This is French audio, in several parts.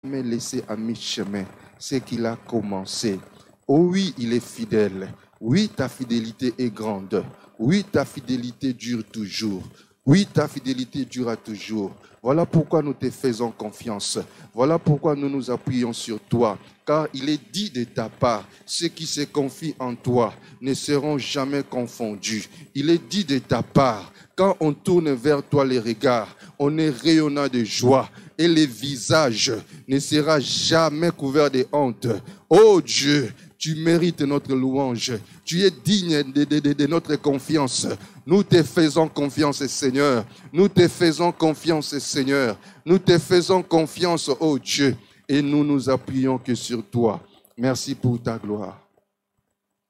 jamais laissé à mi-chemin ce qu'il a commencé. Oh oui, il est fidèle. Oui, ta fidélité est grande. Oui, ta fidélité dure toujours. Oui, ta fidélité durera toujours. Voilà pourquoi nous te faisons confiance. Voilà pourquoi nous nous appuyons sur toi. Car il est dit de ta part, ceux qui se confient en toi ne seront jamais confondus. Il est dit de ta part, quand on tourne vers toi les regards, on est rayonnant de joie et le visage ne sera jamais couvert de honte. Oh Dieu, tu mérites notre louange. Tu es digne de notre confiance. Nous te faisons confiance, Seigneur. Nous te faisons confiance, Seigneur. Nous te faisons confiance, oh Dieu. Et nous nous appuyons que sur toi. Merci pour ta gloire.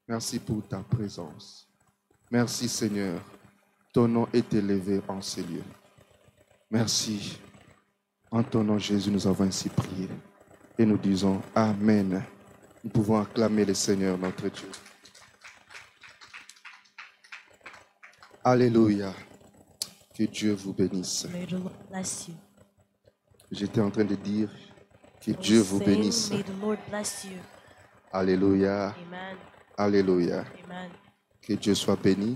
Merci pour ta présence. Merci, Seigneur. Ton nom est élevé en ces lieux. Merci. En ton nom, Jésus, nous avons ainsi prié. Et nous disons Amen. Nous pouvons acclamer le Seigneur, notre Dieu. Alléluia. Que Dieu vous bénisse. May the Lord bless you. J'étais en train de dire que I was Dieu vous saying, bénisse. may the Lord bless you. Alléluia. Amen. Alléluia. Amen. Que Dieu soit béni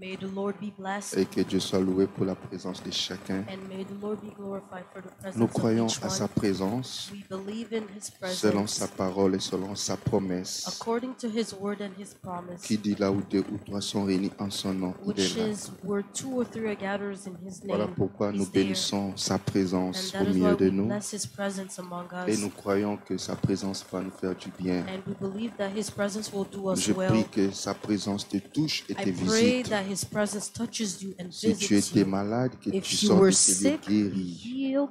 May the Lord be blessed. et que Dieu soit loué pour la présence de chacun. And may the Lord be glorified for the presence Nous of croyons each à sa one. présence We believe in His selon presence sa parole et selon sa promesse according to His word and His promise, qui dit là où deux ou trois sont réunis en son nom, il which est là. is where 2 or 3 are gathered in His Voilà name. pourquoi nous He's there. bénissons sa présence And au that is why milieu de we nous bless His presence among et us. nous croyons que sa présence va nous faire du bien. And we believe that His presence will do us Je well. prie que sa présence te touche et te I pray visite. that His presence touches you and Si tu visits étais you. malade, que tu If you sors were de ce lieu sick, guéri. healed,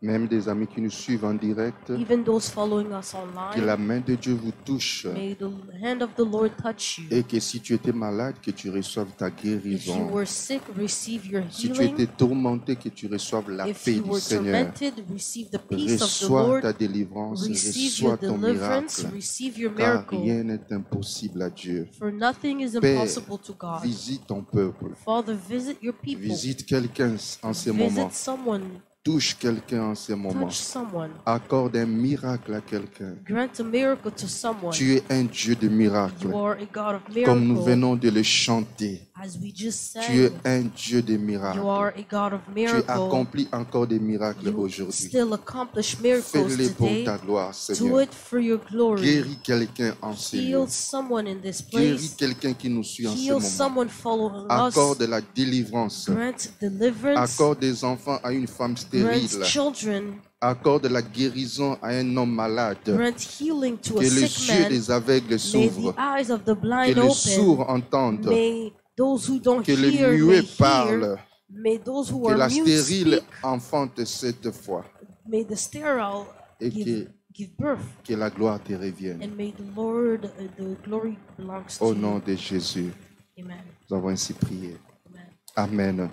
Même des amis qui nous suivent en direct, even those following us que la online, main de Dieu vous touche may the hand of the Lord touch you. et que si tu étais malade, que tu reçoives ta If you guérison. were sick, receive your Si tu étais healing. tourmenté, que tu reçoives la If paix you du were Seigneur. tormented, receive the peace of the Reçois Lord. ta délivrance, Receive your reçois ton deliverance. miracle, Receive your car miracle. rien n'est impossible à Dieu. For nothing is Père, impossible to God. visite ton peuple, Father, visit your people. visite quelqu'un en ce moment, Visit someone. touche quelqu'un en ce moment, Touch someone. accorde un miracle à quelqu'un. Grant a miracle to someone. Tu es un Dieu de miracles, You are a God of comme nous miracle. venons de le chanter. As we just Tu es sang, un Dieu de you miracles. are a God of Tu miracle. accomplis encore des miracles You aujourd'hui. still accomplish miracles Fais-les pour today. ta gloire, Do Seigneur. it for your glory. Guéris quelqu'un en ce lieu. Heal someone in this Guéris place. quelqu'un qui nous suit en ce Heal moment. someone following Accorde us. la délivrance. Grant deliverance. Accorde des enfants à une femme stérile. Grant children. Accorde la guérison à un homme malade. Grant healing to a Que les sick yeux man. des aveugles May the s'ouvrent. eyes of the Que blind les sourds open. entendent. May those who don't Que les hear may muets hear. parlent. May those who Que are la mute stérile speak. enfante cette fois. May the sterile Et give birth. que la gloire te revienne. And may the Lord, the glory belongs to Au nom you. de Jésus, Amen. nous avons ainsi prié. Amen. Amen. Amen.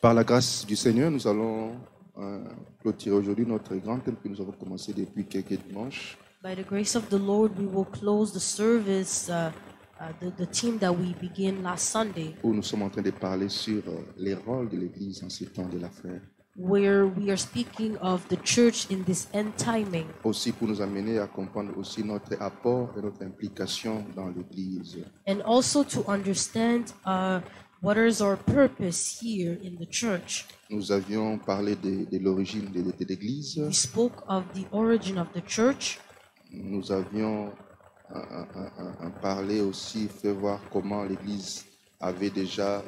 Par la grâce du Seigneur, nous allons clôturer aujourd'hui notre grand thème que nous avons commencé depuis quelques dimanches. By the grace of the Lord, we will close the service, the team that we began last Sunday, Où nous sommes en train de parler sur les rôles de l'Église en ces temps de la fin. where we are speaking of the church in this end timing, Aussi pour nous amener à comprendre aussi notre apport et notre implication dans l'Église. and also to understand what is our purpose here in the church. Nous avions parlé de l'origine de l'Église. We spoke of the origin of the church. Nous avions parlé aussi, fait voir comment l'Église avait déjà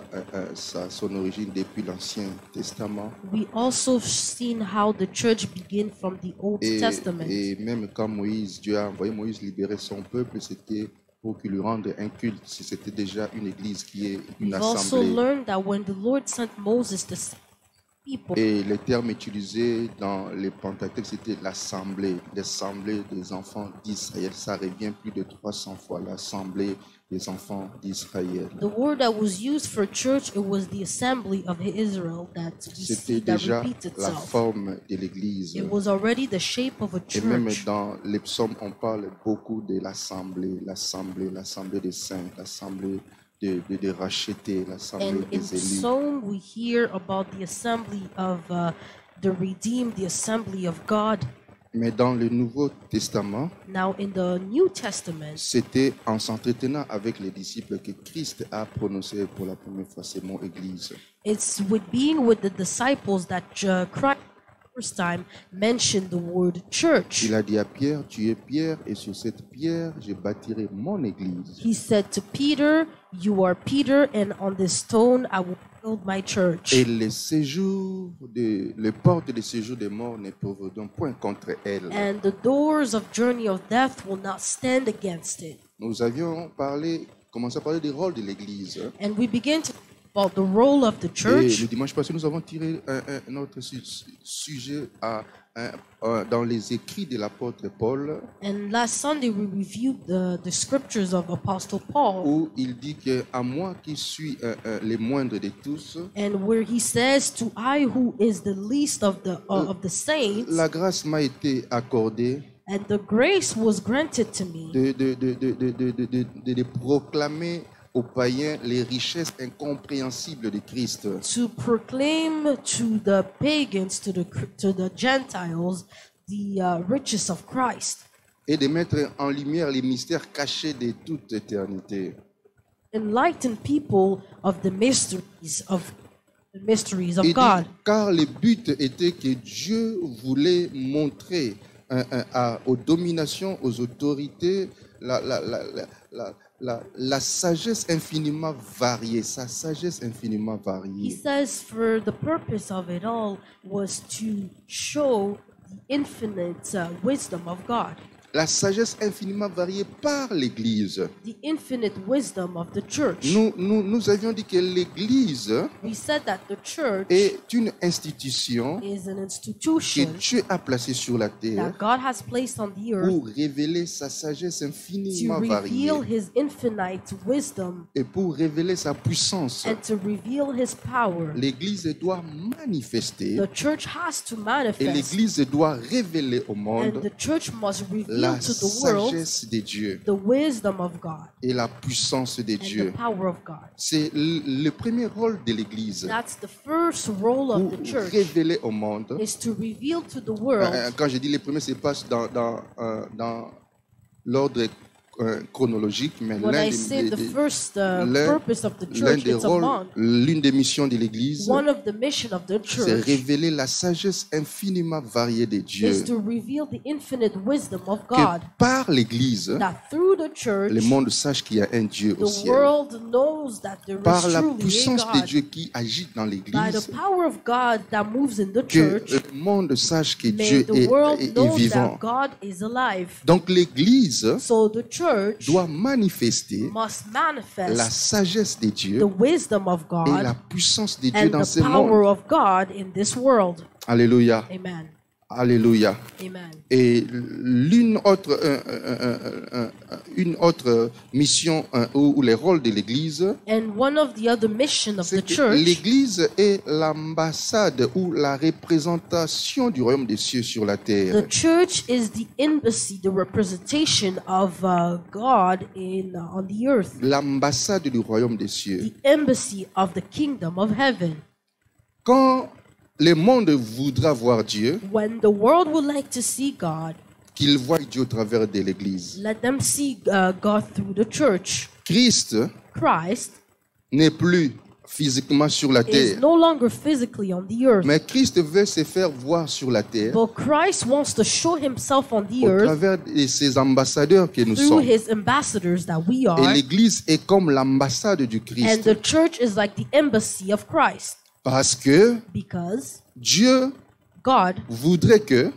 son origine depuis l'Ancien Testament. We also seen how the church began from the Old Testament. Et même quand Dieu a envoyé Moïse libérer son peuple, c'était pour qu'il lui rende un culte. C'était déjà une église qui est une We've also assemblée. learned that when the Lord sent Moses to save people, Et le terme utilisé dans les Pentateuques, c'était l'assemblée des enfants d'Israël. Ça revient plus de 300 fois, l'assemblée des enfants d'Israël. the word that was used for church, it was the assembly of Israel that we see C'était that déjà repeats la itself. forme de l'église. It was already the shape of a Et même church. dans les psaumes, on parle beaucoup de l'assemblée des saints, l'assemblée de rachetés, l'assemblée And in des élus. Psalm, we hear about the assembly of the redeemed, the assembly of God. Mais dans le Nouveau Testament, Now, in the New Testament, c'était en s'entretenant avec les disciples que Christ a prononcé pour la première fois ces mots Église. it's with being with the disciples that Christ, first time, mentioned the word church. Il a dit à Pierre, tu es Pierre, et sur cette pierre, je bâtirai mon Église. He said to Peter, "You are Peter, and on this stone I will build my church." Et les portes de séjour des morts ne pourront point contre elle. And the doors of journey of death will not stand against it. Nous avions commencé à parler du rôle de l'Église. And we begin to talk about the role of the Et church. le dimanche passé, nous avons tiré un autre sujet dans les écrits de l'apôtre Paul, And last Sunday we reviewed the scriptures of Apostle Paul, où il dit qu'à moi qui suis le moindre de tous, and where he says, "To I who is the least of the saints, la grâce m'a été accordée and the grace was granted to me de proclamer aux païens les richesses incompréhensibles de Christ, to proclaim to the pagans, to the Gentiles, the riches of Christ, et de mettre en lumière les mystères cachés de toute éternité. enlighten people of the mysteries of Il dit, God." car le but était que Dieu voulait montrer aux dominations, aux autorités, la sagesse infiniment variée, sa sagesse infiniment He variée. says, for the purpose of it all was to show the infinite wisdom of God, La sagesse infiniment variée par l'Église. the infinite wisdom of the church. Nous avions dit que l'Église We said that the church est une institution is an que institution Dieu a placée sur la terre that God has placed on the earth pour révéler sa sagesse to infiniment variée reveal His infinite wisdom et pour révéler sa puissance. and to reveal His power. L'Église doit manifester The church has to et manifest, l'Église doit révéler au and monde the church must reveal la to the world sagesse de Dieu the wisdom of God et la puissance de and the Dieu. power of God. C'est le premier rôle de l'Église That's the first role of pour the church, révéler au monde. is to reveal to the world. Quand je dis les premiers, c'est pas dans l'ordre chronologique, mais When I say the first purpose of the church, it's among l'une des missions de l'Église, one of the mission of the c'est church révéler la sagesse infiniment variée de Dieu. is to reveal the infinite wisdom of Que God, par l'Église, that through the church le monde sache qu'il y a un Dieu au the ciel. world knows that there Par is la truly a puissance de God, Dieu qui agit dans by l'Église, the power of God that moves in the que church. le monde sache que May Dieu the world est know vivant. that God is alive. Donc l'Église So the church doit manifester must la manifest sagesse de Dieu the wisdom of et la God puissance de Dieu and dans the ce power monde. of God in this world. Alléluia. Amen. Alléluia. Amen. Et une autre mission ou les rôles de l'Église, And one of the other mission of the c'est que church, l'Église est l'ambassade ou la représentation du royaume des cieux sur la terre. the church is the embassy, the representation of God on the earth, L'ambassade du royaume des cieux. the embassy of the kingdom of heaven. Quand le monde voudra voir Dieu, When the world would like to see God, qu'il voie Dieu au travers de l'Église. let them see God through the church. Christ Christ n'est plus physiquement sur la is terre, no longer physically on the earth, mais Christ veut se faire voir sur la terre but Christ wants to show himself on the au earth travers de ses ambassadeurs que nous through sommes. his ambassadors that we Et are, l'Église est comme l'ambassade du and Christ. the church is like the embassy of Christ, Parce que because Dieu God voudrait que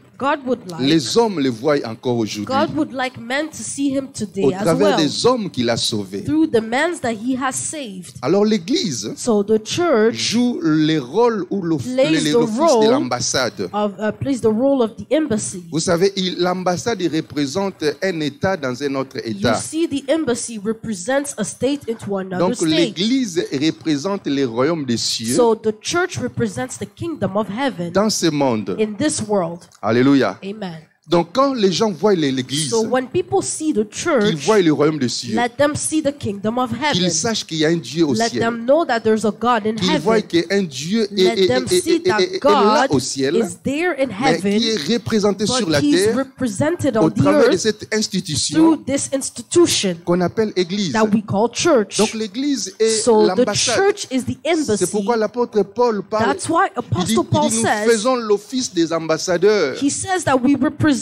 would like les hommes le voient encore aujourd'hui. God would like men to see him Au today as travers well, des hommes qu'il a sauvés. through the men that he has saved. Alors l'Église So the church joue le rôle ou Plays the l'office role de l'ambassade. plays the role of the embassy. Vous savez, l'ambassade représente un État dans un autre You État. see, the embassy represents a state into another Donc state. l'Église représente les royaumes des cieux So the church represents the kingdom of heaven dans ce monde. in this world. Alléluia. Amen. Donc quand les gens voient l'église, So when people see the qu'ils church, voient le royaume des cieux, let them see the kingdom of heaven. qu'ils sachent qu'il y a un Dieu au Let ciel, them know that there's a God in qu'ils voient heaven. qu'un Dieu Let them see that est là God au ciel, is there in mais qui heaven, est représenté sur la but He's terre represented au on the travers de earth cette institution through this institution qu'on appelle église. that we call church. Donc l'église est So the l'ambassade. church is the C'est embassy. pourquoi l'apôtre Paul parle. That's why Il dit, Apostle Paul nous says, faisons l'office des ambassadeurs. he says that we represent,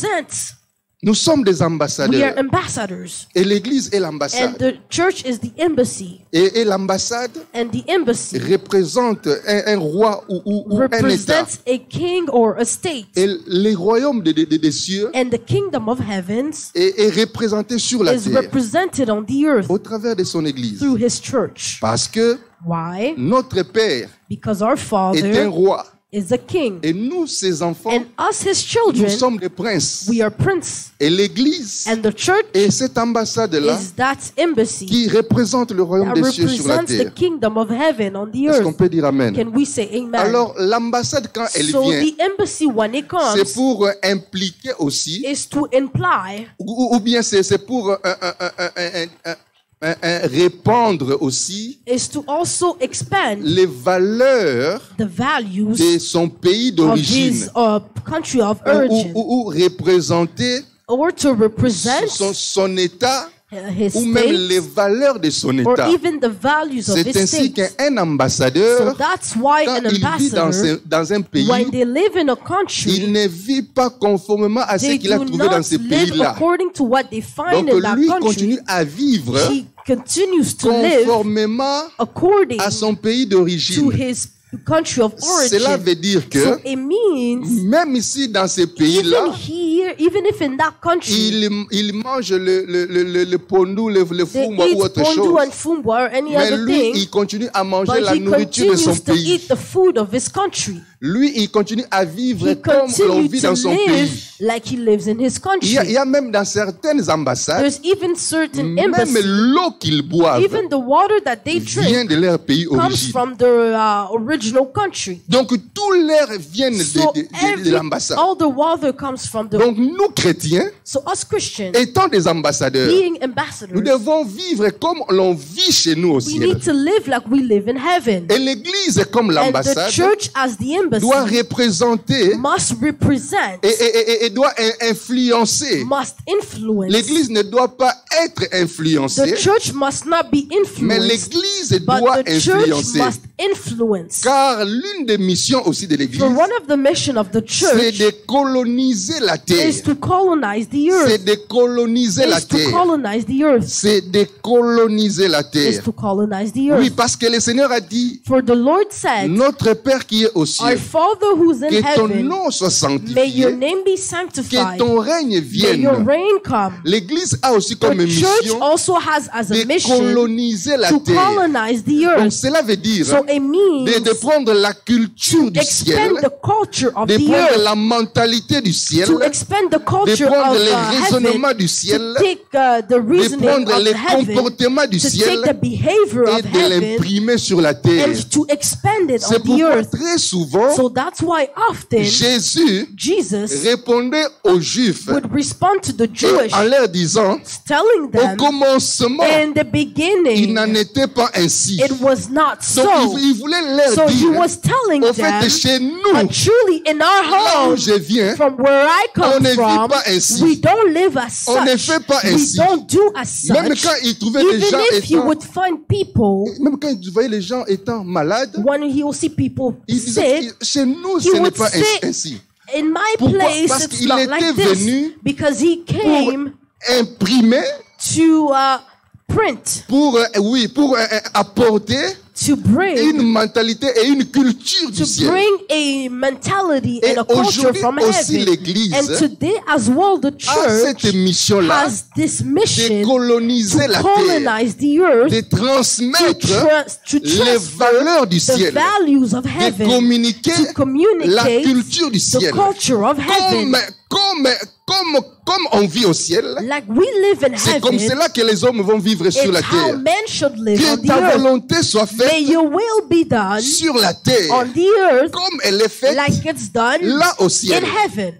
Nous sommes des we are ambassadeurs. ambassadors. Et l'église est And l'ambassade. the church is the embassy. Et l'ambassade And the embassy représente un roi ou un État. represents a king or a state. Et les royaumes des cieux And the kingdom of heavens est représenté sur la is terre represented on the earth au travers de son église. through his church. Parce que Why? notre Père Because our est un Father roi. is a king. Et nous, ses enfants, And us, his nous children, sommes des princes. we are prince. Et l'église And the church est cette ambassade-là is that embassy qui représente le royaume that des cieux sur la represents the terre. kingdom of heaven on the Est-ce qu'on earth. peut dire Amen? Can we say amen? Alors, l'ambassade, quand elle So vient, the embassy, when it c'est comes, pour impliquer aussi, is to imply ou bien c'est pour répandre aussi is to also expand les valeurs the values de son pays of d'origine, his country of origin, ou représenter or to represent son État, his ou même les state, valeurs de son or État. even the values of C'est his ainsi state. qu'un So ambassadeur, that's why quand an il vit ambassador, dans un pays, when they live in a il country, ne vit pas conformément à ce they qu'il a do trouvé dans not ce live pays-là. according to what they find Donc in that lui country. continue à vivre He continues to live conformément according à son pays to d'origine. his country of Cela origin. veut dire que So it means même ici dans ce even pays-là, here, even if in that country il mange le pondu, le they fumba ou eat autre pondu chose. and fumba or any Mais other lui, thing, il continue à manger but la he nourriture de son continues to pays. eat the food of his country. Lui, il continue à vivre He comme l'on continues vit to dans son live pays. like he lives in his Il country. y a même dans certaines ambassades, There's even certain même embassies, l'eau qu'ils boivent even the water that they vient drink de leur pays comes d'origine. from the original country. Donc tout l'air vient So de l'ambassade. all the water comes from the. Donc nous, chrétiens, So us Christians, étant des ambassadeurs, being nous ambassadors, devons vivre comme l'on vit chez nous au we ciel. need to live like we live in heaven. Et l'église, comme And the l'ambassade, church, as the embassy, doit représenter must represent, et doit influencer. must influence. L'église ne doit pas être influencée, The church must not be mais influenced, l'église but doit the church influencer. must influence. Car l'une des missions aussi de l'église, For one of the mission of the c'est church de coloniser la terre. is to colonize the C'est earth. de coloniser la Is to terre. colonize the earth. C'est de coloniser la Is terre. to colonize the Oui, earth. parce que le Seigneur a dit, For the Lord said, notre Père qui est au Our ciel, Father who's in que ton heaven, nom soit may your sanctifié, name be que sanctified. ton règne May your vienne. reign come. L'église a aussi comme The church mission also has as a de mission coloniser la to terre. colonize the Donc earth. cela veut dire So it means de prendre la culture du ciel, expand the culture of de the prendre earth, la mentalité du ciel, to expand the de culture prendre of les heaven, raisonnements du ciel, to take the de reasoning prendre of les heaven, comportements du to ciel take the behavior et of de heaven, l'imprimer sur la terre. and to expand it C'est on the pourquoi earth. très souvent, So that's why often Jésus Jesus répondait aux Juifs would respond to the Jewish, en leur disant, telling au them, commencement, in the il beginning, n'en était pas ainsi. it was not Donc so. il voulait leur So he dire, was telling au fait, them, chez but nous, truly in our là où home, je viens, from where I on come ne vit from, pas ainsi. we don't live as On ne such. fait pas We ainsi. don't do as même such. quand il trouvait les Even gens if you étant, would find people, même quand il voyait les gens étant malades, when he will see people il disait, sick, chez nous, he ce n'est would pas say, ainsi. in my Pourquoi? place, Parce it's qu'il not était like this. venu Because he came Imprimer to print, pour apporter to bring, une mentalité et une culture du to ciel. bring a mentality Et and a culture aujourd'hui from aussi heaven. l'Église And today as well, the a cette church mission-là has this de mission coloniser to la terre, colonize the earth, de to transmettre les transfer valeurs du the ciel, values of de heaven, communiquer to la communicate culture du the ciel. culture of heaven. Comme on vit au ciel, Like we live in c'est comme heaven, cela que les hommes vont vivre sur la it's how terre. men should live on Que the ta earth. volonté soit May faite your will be done sur la terre, on the earth comme elle est faite like it's done là au in ciel. heaven.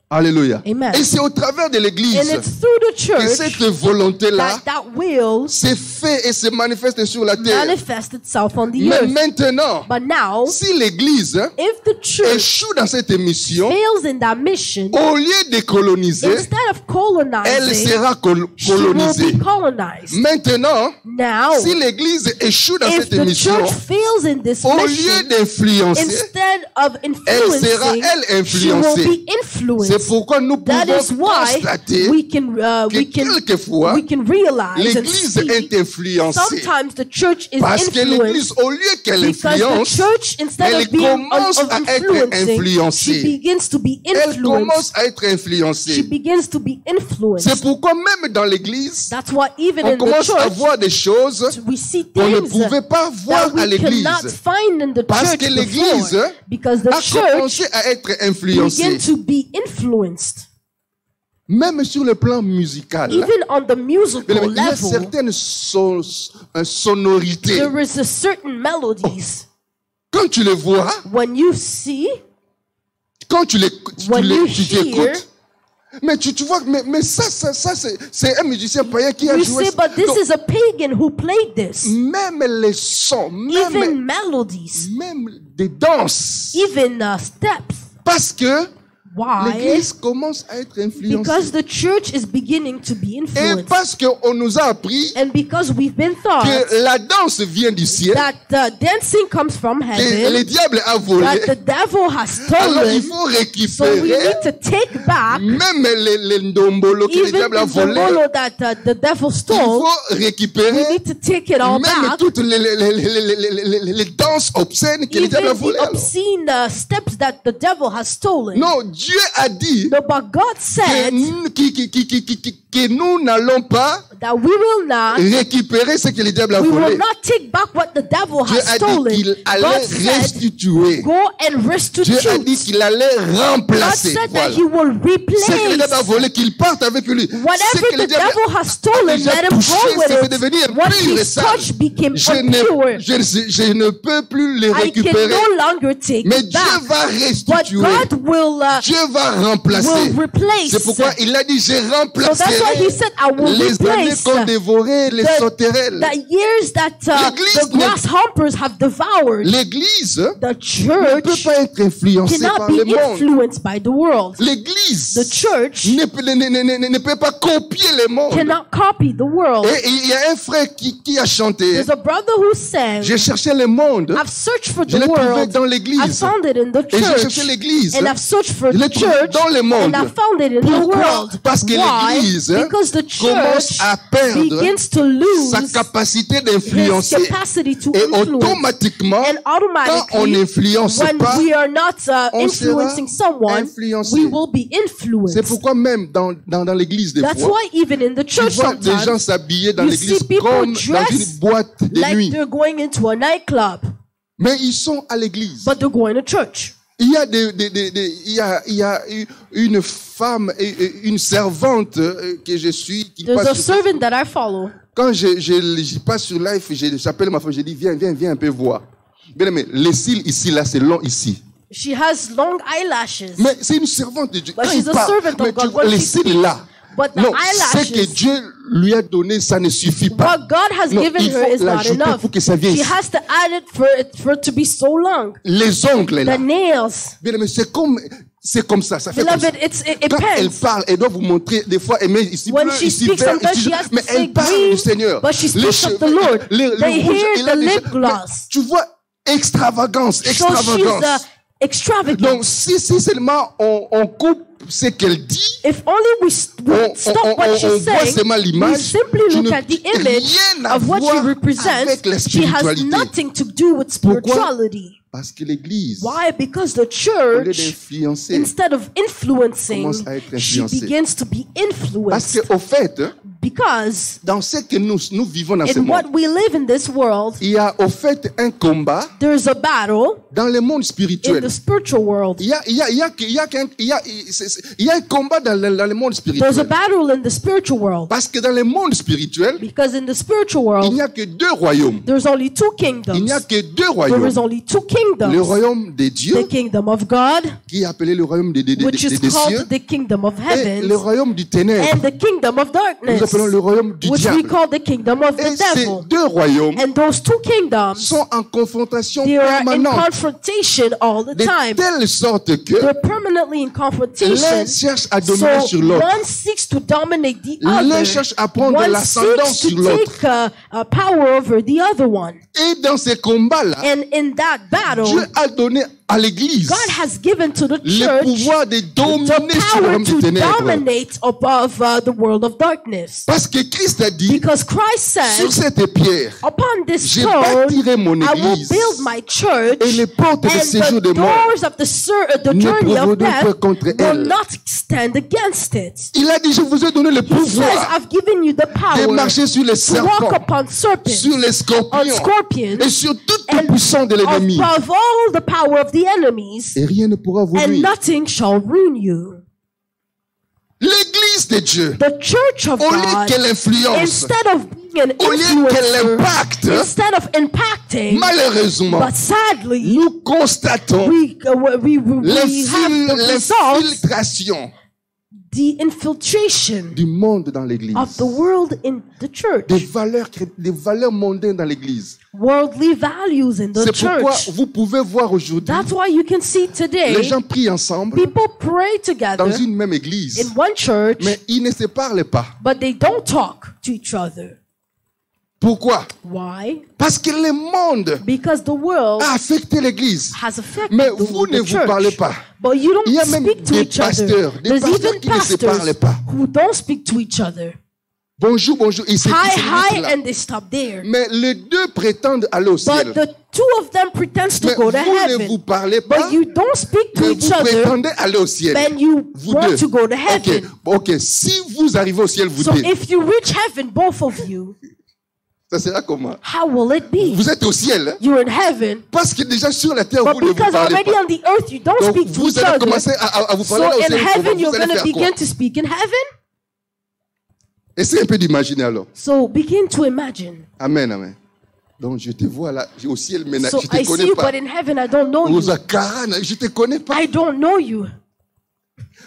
Alléluia. Amen. Et c'est au travers de And l'église it's through the que church cette volonté-là that will se fait et se manifeste sur la terre. manifest itself on the Mais earth. maintenant, But now, si l'église if the church échoue dans cette émission, fails in that mission, au lieu de coloniser, instead of elle colonizing, sera she will colonisée. be colonized. Maintenant, Now, si l'église échoue dans if cette the émission, church fails in this au lieu mission, d'influencer, instead of elle sera, influencing, elle, she will influencée. be C'est influenced. pourquoi nous That pouvons is why constater we can quelquefois, realize and l'église see est influencée. sometimes the church is Parce que influenced l'église, au lieu qu'elle because the influence, church, instead elle of being commence of à être influencing, influencée. she begins to be elle influenced. commence à être She influencée. begins to be influenced. C'est pourquoi même dans l'église, That's why even on in the commence à church, voir des choses we see qu'on ne things pouvait pas that voir à we l'église. cannot find in the Parce church que l'église before, because the a church commencé à être influencée. began to be influenced. Même sur le plan musical, Even on the musical il y a level, certaines sonorités. there is a certain melodies. Quand tu les vois, When you see, quand tu when you t'écoutes, hear, mais tu vois, mais ça c'est un musicien païen qui a you joué say, ça. but this Donc, is a pagan who played this. même les sons, Even melodies, même des danses. even steps. Parce que Why? l'église commence à être influencée. Because the church is beginning to be Et influenced. parce qu'on nous a appris And because we've been taught que la danse vient du ciel, that dancing comes from que le heaven, diable a volé, that the devil has alors il stolen, faut so we récupérer need to take back même les ndombolo que le even diable a the volé. bolo that the devil Il stole. faut We récupérer need to take it all même back. toutes les danses obscènes que le diable a Even volées. the obscene steps that the devil has stolen. Non, Dieu a dit No, but God said que nous n'allons pas that we will not, récupérer ce que le diable a we will volé. not take back what the devil Dieu has a dit stolen. qu'il allait God said, restituer. go and Dieu a restitute. dit qu'il allait God remplacer. said Voilà. that he will Ce que le diable a replace. volé, qu'il parte avec lui. Ce Whatever que le the diable devil has stolen, déjà let him touché, go ça fait with devenir it. What pur et he sale. touched became Je impure. je ne peux plus les I can récupérer. no longer take Mais it Dieu back. va But restituer. God will Dieu va remplacer. replace. C'est pourquoi il a dit, je So that's why remplacerai he said, I will les années replace qu'ont dévoré les sauterelles. the years that L'église the grasshoppers have devoured. L'église The ne peut church pas être influencée cannot par be le monde. influenced by the world. L'église The church ne peut pas copier le monde. cannot copy the world. Et il y a un frère qui a chanté. There's a brother who sang, J'ai cherché le monde. I've searched for Je the l'ai trouvé world. dans I l'église. found it in the Et j'ai church. cherché l'église. And I've searched for Je l'ai the trouvé church. dans le monde. And I found it in the Pourquoi? world. Parce que Why? l'église Because the commence church à perdre begins to lose sa capacité his d'influencer. capacity to Et influence. automatiquement, And quand on automatically, n'influence when pas, we are not on influencing sera someone, influencé. we will be C'est influenced. pourquoi même dans l'église des That's fois, why even in the tu church vois des gens sometimes, s'habiller dans you l'église see people comme dans dress une boîte de like nuit. they're going into a nightclub, Mais ils sont à l'église. but they're going to church. Il y a il y a une femme, une servante que je suis, qui There's a passe sur, servant that I follow. quand je passe sur live, j'appelle ma femme, je dis viens un peu voir. Bien aimé, les cils ici, là, c'est long ici. She has long eyelashes, Mais c'est une servante de Dieu. but Quand she's il a parle, servant mais of God. tu vois, When les she cils là. but the Non, ce que eyelashes, Dieu lui a donné, ça ne suffit pas. what God has Non, given il her faut is not l'ajouter enough. pour que ça vienne She ici. has to add it for it to be so long. Les ongles là. The nails, Bien aimé, c'est comme ça, ça fait comme ça. beloved, it Quand elle depends. parle, elle doit vous montrer des fois, elle met ici When bleu, she ici speaks, vert, sometimes ici she has to mais say elle parle green, du Seigneur. but she Les speaks of cheveux, the Lord. le They rouge, hear il a the déjà- lip gloss. Tu vois, extravagance, So she's extravagance. extravagant. Donc, si seulement on coupe ce qu'elle dit, If only we stop what on she's voit saying, seulement we l'image, simply tu look ne- at the image rien à of what she voir represents. avec la She has spiritualité. nothing to do with Pourquoi? spirituality. Parce que l'Église, Why? Because the au lieu church, d'influencer, instead of influencing, commence à être she influencée. begins to be parce influenced. qu'au fait, Because dans ce que nous vivons dans ce in monde, what we live in this world, il y a au fait un combat there's a battle dans le monde in spirituel. the spiritual world. Il y a un combat dans le monde There's a spirituel. battle in the spiritual world. Parce que dans le monde spirituel, Because in the spiritual il world, n'y a que deux royaumes. there's only two Il n'y a kingdoms. que deux There royaumes. is only two Le kingdoms. royaume de Dieu, The kingdom of God, qui est appelé le royaume des which is cieux, called the kingdom of et le heaven, royaume du ténèbre. and the kingdom of Nous darkness, appelons le royaume du which we diable. call the kingdom of Et the ces devil. deux royaumes And those two kingdoms, sont en confrontation they are in permanente, confrontation all the de time. telle sorte que They're permanently in l'un confrontation. cherche à dominer So sur l'autre. one seeks to dominate the L'un other. cherche à prendre One l'ascendance seeks sur to l'autre. take power over the other one. Et dans ces combats-là, And in that battle, Dieu a donné à l'Église God has given to the le church pouvoir de the dominer sur le power royaume du to ténèbre. dominate above the world of darkness. Parce que Christ a dit, Because Christ sur said, cette pierre, upon this je stone, bâtirai mon I will église, build my church, et les portes de and séjour the des morts doors of the ne journey of pourront pas death contre will elle. not stand against it. Il a dit, je vous ai donné le He says, pouvoir I've given you the de power marcher sur les to walk serpents, upon serpents, sur les on scorpions, scorpions, et sur toute and puissance de l'ennemi. above all the power of the enemies, Et rien ne pourra vous and nuire. nothing shall ruin you. L'église de Dieu, The church of au lieu God, qu'elle influence, instead of being an au lieu qu'elle influencer, impacte, instead of impacting, malheureusement, but sadly, nous constatons we have the results, l'infiltration the infiltration du monde dans l'église. of the world in the church, Des valeurs mondaines dans l'église. worldly values in the C'est pourquoi church. vous pouvez voir aujourd'hui, That's why you can see les today, gens prient ensemble people pray dans together une même église, in one church, mais ils ne se parlent pas. but they don't talk to each other. Pourquoi? Why? Parce que le monde Because the world a affecté l'église. has affected Mais the, vous ne the vous church. parlez pas. But you Il y a don't même speak to des each other. pasteurs, des There's pasteurs even qui ne se parlent pastors pas. who don't speak to each other. Bonjour, bonjour. Ils se Hi, disent hi, là. and they stop there. Mais les deux prétendent aller au ciel. But the two of them pretends to Mais go vous to ne vous heaven. parlez pas, But you don't speak to mais each vous other, prétendez aller au ciel. then you Vous want deux. to go to heaven. Ok. Si vous arrivez au ciel, vous So deux, if you reach heaven, both of you, ça sera comment? how will it be? Vous êtes au ciel, hein? You're in heaven, Parce que déjà sur la terre, but vous ne vous because parlez already pas. on the earth you don't Donc speak to vous each allez other. commencer à vous So parler au in ciel. heaven, Vous you're allez going to faire quoi? begin to speak in heaven. Essayez un peu d'imaginer alors. So begin to imagine. Amen, amen. Donc je te vois là, au ciel, mais So je ne te I see connais you, pas. but in heaven I don't know you. Rosakarana, je ne te connais pas. I don't know you.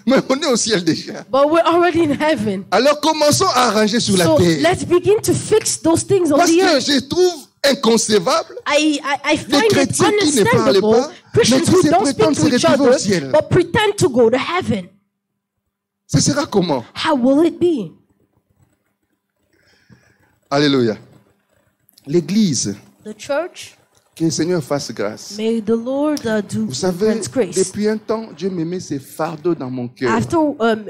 Mais on est au ciel déjà. But we're already in heaven. Alors commençons à arranger sur la So terre. let's begin to fix those things on Parce the que earth. je trouve inconcevable I les find it chrétiens qui ne parlent understandable. pas, mais Christians qui who se don't prétendent speak se to each retrouver au other, ciel. but pretend to go to heaven. Ce sera comment? How will it be? Alléluia. L'église, The church, que le Seigneur fasse grâce. may the Lord do Vous savez, grant grace. depuis un temps, Dieu me met ces fardeaux dans mon cœur. After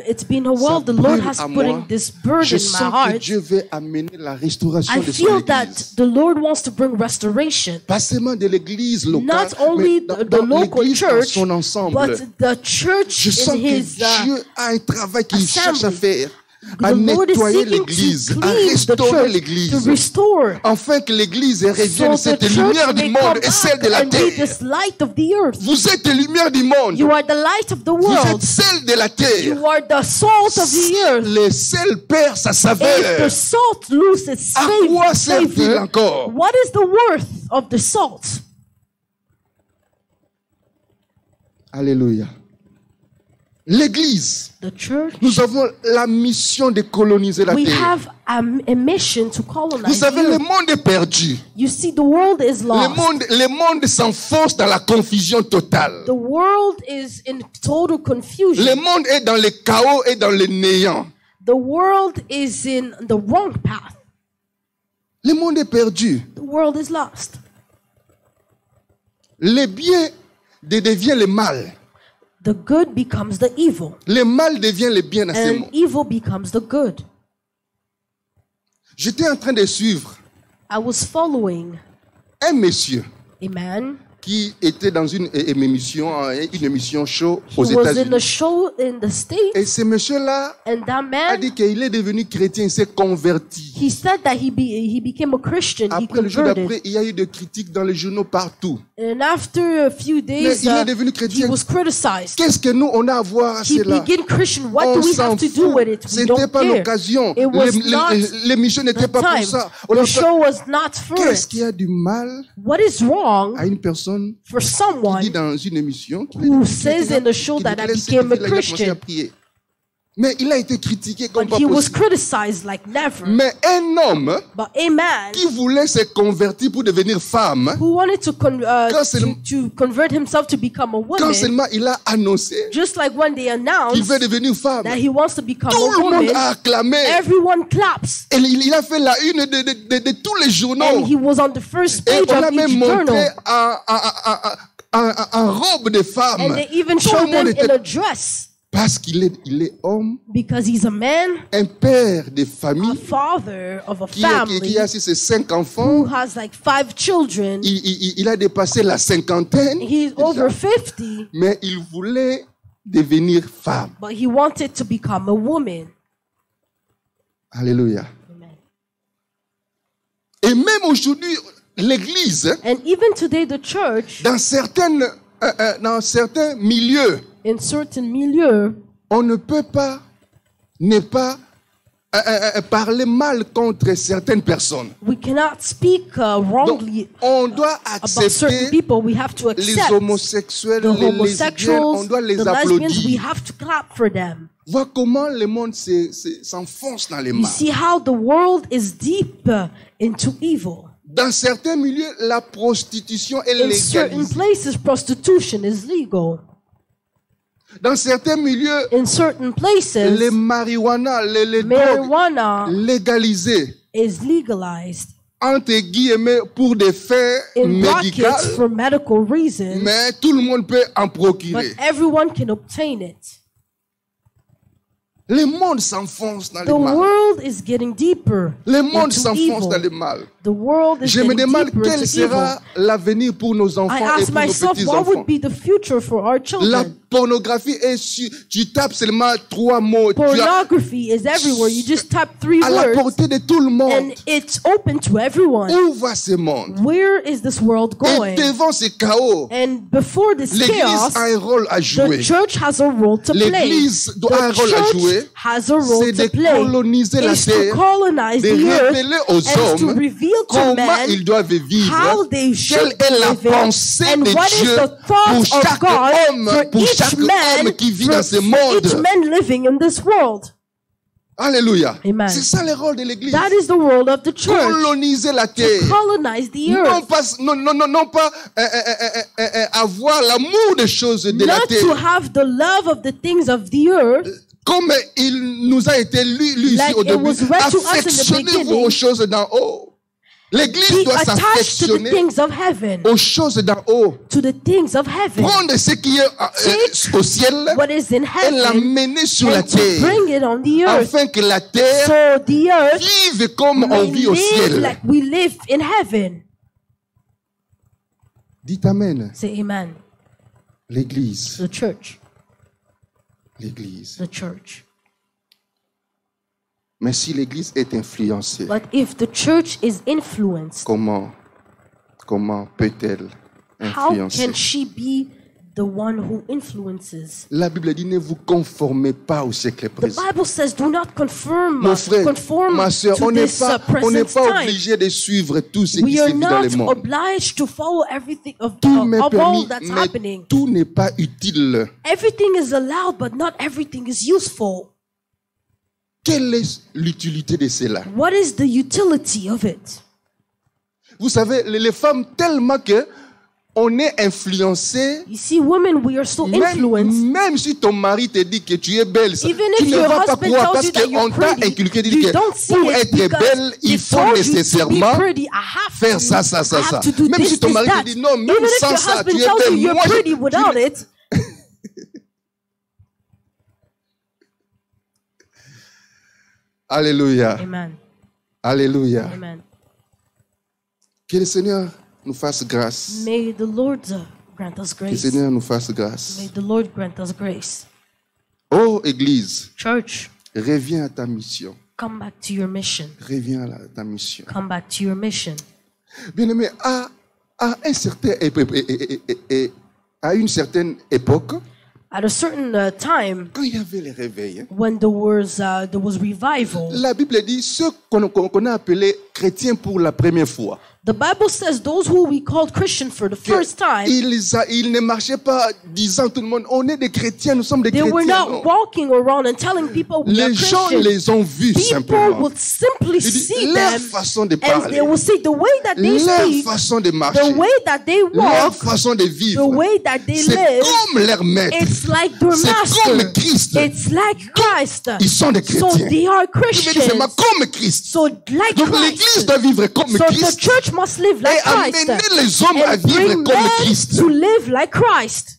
it's been a while, Ça the Lord brûle has à putting moi. this burden Je in my sens que heart. Dieu veut amener la restauration I de son feel that église. the Lord wants to bring restoration. Pas seulement de l'église locale, Not only mais dans, the dans local l'église dans church, son ensemble. but the church Je sens in que his Dieu a un travail qu'il cherche à assembly. faire. À The Lord is nettoyer seeking l'église, to à clean the restaurer church, to l'église. restore, Afin que l'église revienne so the cette church lumière du may monde come et celle de back la and be terre. this light of the earth. Vous êtes la lumière du monde. You are the light of the Vous êtes world. celle de la terre. You are the salt of the earth. Le sel perd sa If the saveur. salt loses its À quoi sert-il flavor, encore? what is the worth of the salt? Alléluia. L'église, The church, nous avons la mission de coloniser la we terre. have a mission to Vous colonize savez, the le earth. monde est perdu. You see, the world is lost. Le monde s'enfonce dans la confusion totale. The world is in total confusion. Le monde est dans le chaos et dans le néant. The world is in the wrong path. Le monde est perdu. The world is lost. Le bien devient le mal. The good becomes the evil, Le mal devient le bien dans ce and monde. evil becomes the good. J'étais en train de suivre I was following un monsieur a man qui était dans une émission show He aux was in a États-Unis. show in the States, Et ce monsieur-là and that a man, dit qu'il est devenu chrétien, il s'est converti. he said that he became a Christian, he Après, le jour converted. d'après, il y a eu des critiques dans les journaux partout. And after a few Mais days, il est devenu he chrétien. was criticized. Qu'est-ce que nous, on a à voir à He cela? became Christian. What On do we s'en have to do fout. with it? We Ce n'était don't pas care. l'occasion. It was not L'émission n'était the pas pour time. ça. The show was not for Qu'est-ce it. qu'il y a du mal What is wrong à une personne for qui dit someone dans une émission qu'il who est says chrétien, in the show qu'il that I déclare ce became a qu'il fait, là, il a commencé Christian? à prier. Mais il a été critiqué comme But pas he was possible. criticized like never. Mais un homme But a man qui voulait se convertir pour devenir femme, who wanted to Quand convert himself to become a quand woman, seulement il a annoncé just like when they qu'il announced veut devenir femme, that he wants to become tout a le monde woman, a acclamé. everyone claps. Et il a fait la une de tous les journaux. And he was on the first Et page on a of même each montré journal. en robe de femme. And they even Tout le showed monde him in était... a dress Parce qu'il est homme, because he's a man, un père de a famille, father of a qui family a ses 5 who enfants. has like 5 children. Il a dépassé la cinquantaine. He's déjà. over 50, Mais il voulait devenir femme. but he wanted to become a woman. Alléluia. Amen. Et même aujourd'hui, l'Église, And even today, the church, dans certains milieux, in certain milieux, on ne peut pas ne pas parler mal contre certaines personnes. we cannot speak Donc, wrongly on doit about certain accepter people. We have to les accept homosexuels, the les lesbiennes, on homosexuals, doit les the lesbians. We applaudir. have to clap for them. Vois comment le monde s'enfonce dans les You mains. see how the world is deep into evil. Dans certains milieux, la prostitution est In certain légalisée. places, prostitution is legal. Dans certains milieux, In certain les places, marijuana, les drogues marijuana légalisées, is legalized entre guillemets, pour des fins in brackets médicales, for medical reasons, mais tout le monde peut en but procurer. everyone can obtain it. Le monde s'enfonce dans The le mal. world is getting deeper Le monde into s'enfonce evil. dans le mal. The world is Je me getting demande deeper quel into sera evil. l'avenir pour nos I enfants et ask pour nos myself, what petits-enfants. would be the future for our La children? pornographie est sur... Tu tapes seulement 3 mots. Tu as Pornography is everywhere. You just type 3 à la words portée de tout le monde. and it's open to everyone. Où va ce monde? Where is this world Et going? devant ce chaos, And before this l'Église chaos, a un rôle à the jouer. church has a role to play. L'Église doit un The rôle à jouer. church has a role C'est de to play. coloniser la Is to terre, colonize de the earth révéler aux and to hommes reveal to comment men ils doivent vivre, how they quelle should est la live it, pensée and de what is Dieu the pour thought of chaque God homme, for pour each chaque man, homme qui vit for dans ce each monde. man living in this world. Alléluia. Amen. C'est ça le rôle de l'Église. That is the role of the church. Coloniser la terre. Colonize the Non earth. pas, non pas avoir l'amour des choses de la Not to terre. have the love of the things of the earth, Comme il nous a été lu ici Like au it début, was read to us in the affectionnez-vous beginning. aux choses d'en haut. L'Église be doit attached to the s'affectionner things of heaven, aux choses d'en haut. to the things of heaven. Prendre ce qui est au ciel What is in et heaven l'amener sur la and to terre. bring it on the earth, Afin que la terre so the earth vive comme on may vit au live ciel. like we live in heaven. Dites Amen. Say amen. L'Église. The church. L'Église. The church. Mais si l'Église est influencée, But if the church is influenced, comment peut-elle how influencer? can she be the one who influences? La Bible dit ne vous conformez pas au siècle The présent. Bible says, do not Mon frère, conform ma soeur, to on n'est this pas present time. obligé de suivre tout ce qui We se are vit dans not le monde. obliged to follow everything of Tout m'est all permis, that's mais happening. tout n'est pas utile. Everything is allowed, but not everything is useful. Quelle est l'utilité de cela? What is the utility of it? Vous savez, les femmes, tellement que on est influencé, You see, women, we are so influenced. même si ton mari te dit que tu es belle, ça, Even tu if ne your vas pas husband croire tells parce you that you're qu'on t'a pretty, inculqué de you dire don't que see pour it être because belle, il they faut told you to be nécessairement pretty. I have faire to. ça, ça, ça, I have ça. to do Même this, si ton this, mari that. te dit non, même Even if sans your ça, husband tu es tells you belle. you're Moi, pretty without it, Alléluia. amen, Alléluia. amen. Que le Seigneur nous fasse grâce. May the Lord grant us Que le grace. Seigneur nous fasse grâce. May the Lord grant us grace. Oh, Église, Church, reviens à ta mission. come back to your mission. Reviens à ta mission. Come back to your mission. Bien-aimé, à une certaine époque, At a certain time, quand il y avait les réveils, when there was revival, la Bible dit ceux qu'on a appelés chrétiens pour la première fois. the Bible says those who we called Christian for the first time, Ils ne marchaient pas disant tout le monde, on est des chrétiens, nous sommes des they were chrétiens. not Non. walking around and telling people we are Les gens Christians. les ont vus People simplement. would simply Il dit, see leur them façon de and they parler, will see the way that they leur speak, façon de the marcher, way that they leur walk, façon de the vivre. way that they C'est live. comme leur maître. It's like their C'est master. comme Christ. It's like Christ. Ils sont des So chrétiens. they are Il veut dire, c'est Christians. comme Christ. So like Donc l'église Christ. doit vivre comme So the Christ church must live like et amener Christ. les hommes à And vivre bring comme men Christ. to live like Christ.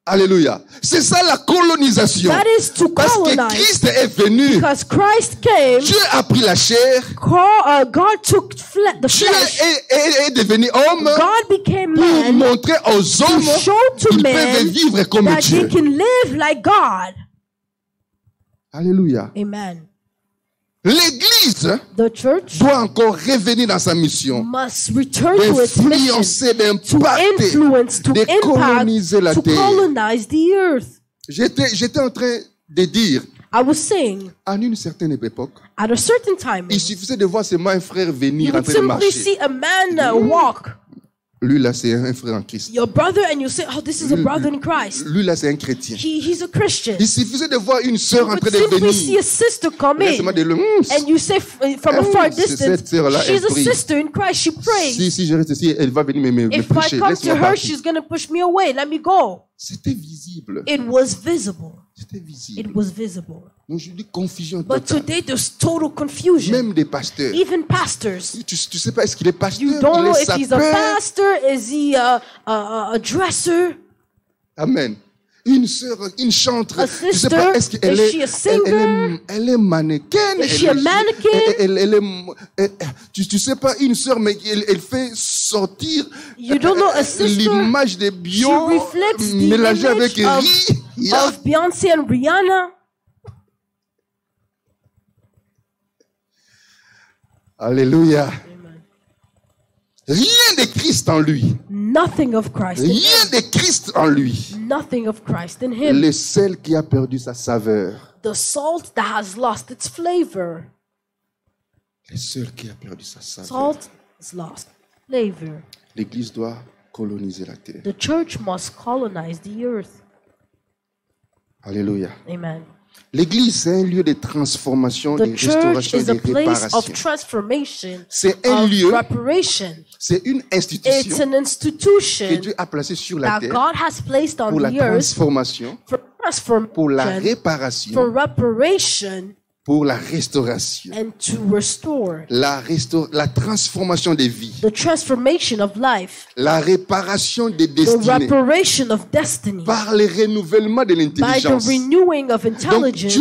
Alléluia. C'est ça la colonisation. That is to Parce que colonize. Christ est venu. Because Christ came, Dieu a pris la chair. God took the Dieu flesh. est devenu homme God became pour man montrer aux hommes to show to qu'ils peuvent men vivre comme that they Dieu. can live like God. Alléluia. Amen. L'église The church doit encore revenir dans sa mission. must return to its mission, D'influencer, to d'impacter, influence, to de impact, coloniser la to terre. colonize the earth. J'étais en train de dire, I was saying, à une certaine époque, at a certain time, il suffisait de voir seulement un frère you venir en would train de simply marcher. see a man walk, Lui là, c'est un frère en Christ. your brother, and you say, oh, this is a brother in Christ. Lui là, c'est un chrétien. He's a Christian. Il suffisait de voir une sœur You en would train de simply see venir. a sister come Laisse-moi in, dire le and you say from a far c'est distance, cette sœur-là, she's elle a prie. sister in Christ, she prays. Si je reste ici, elle va venir me If I prêcher. come to Laisse-moi her, partir. she's going to push me away. Let me go. C'était visible. It was visible. C'était visible. It was visible. Donc je dis confusion But totale. today there's total confusion. Même des pasteurs. Even pastors. Tu sais pas, est-ce qu'il est pasteur? You don't Il know est if he's a sapeur? pastor, is he a dresser, Amen. Une sœur, une chantre. a Tu sais pas, est-ce sister, qu'elle is she a singer? elle est mannequin. Is she a mannequin? Tu sais pas, une sœur, mais elle fait sortir You don't know a sister? l'image de She Bio reflects the mélangée avec image riz. of Beyoncé and Rihanna. Alléluia. Rien de Christ en lui. Nothing of Christ in Rien him. de Christ en lui. Nothing of Christ in him. Le sel qui a perdu sa saveur. The salt that has lost its flavor. Le sel qui a perdu sa saveur. Salt is lost flavor. L'Église doit coloniser la terre. The church must colonize the earth. Alléluia. Amen. L'Église, c'est un lieu de transformation, de The church restauration et is a de place of réparation. transformation, C'est un of lieu, reparation. c'est une It's institution an que institution Dieu a placée sur la that terre God has placed on pour la the earth transformation, for pour la transformation, for réparation, reparation, pour la restauration. and to restore. La transformation des vies, The transformation of life, la réparation des the destinées reparation of destiny, par le renouvellement de by the l'intelligence. renewing of Donc Dieu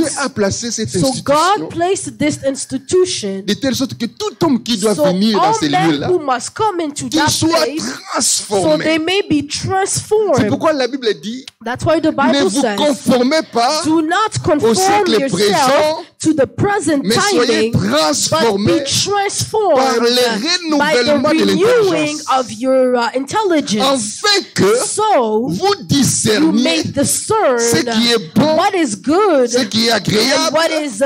intelligence. a placé cette So institution God placed this institution de telle sorte que tout homme qui doit so venir dans all ces men lieux-là, who must come into qu'il that soit place, so transformé. they may be C'est transformed. pourquoi la Bible dit, That's why the ne Bible vous says, conformez pas, do not conform siècle présent, yourself to the present mais soyez timing, but transformés be transformed par le by the renouvellement de renewing l'intelligence, of your intelligence, afin que so vous you discerniez may discern ce qui est bon, what is good ce qui est and agréable what is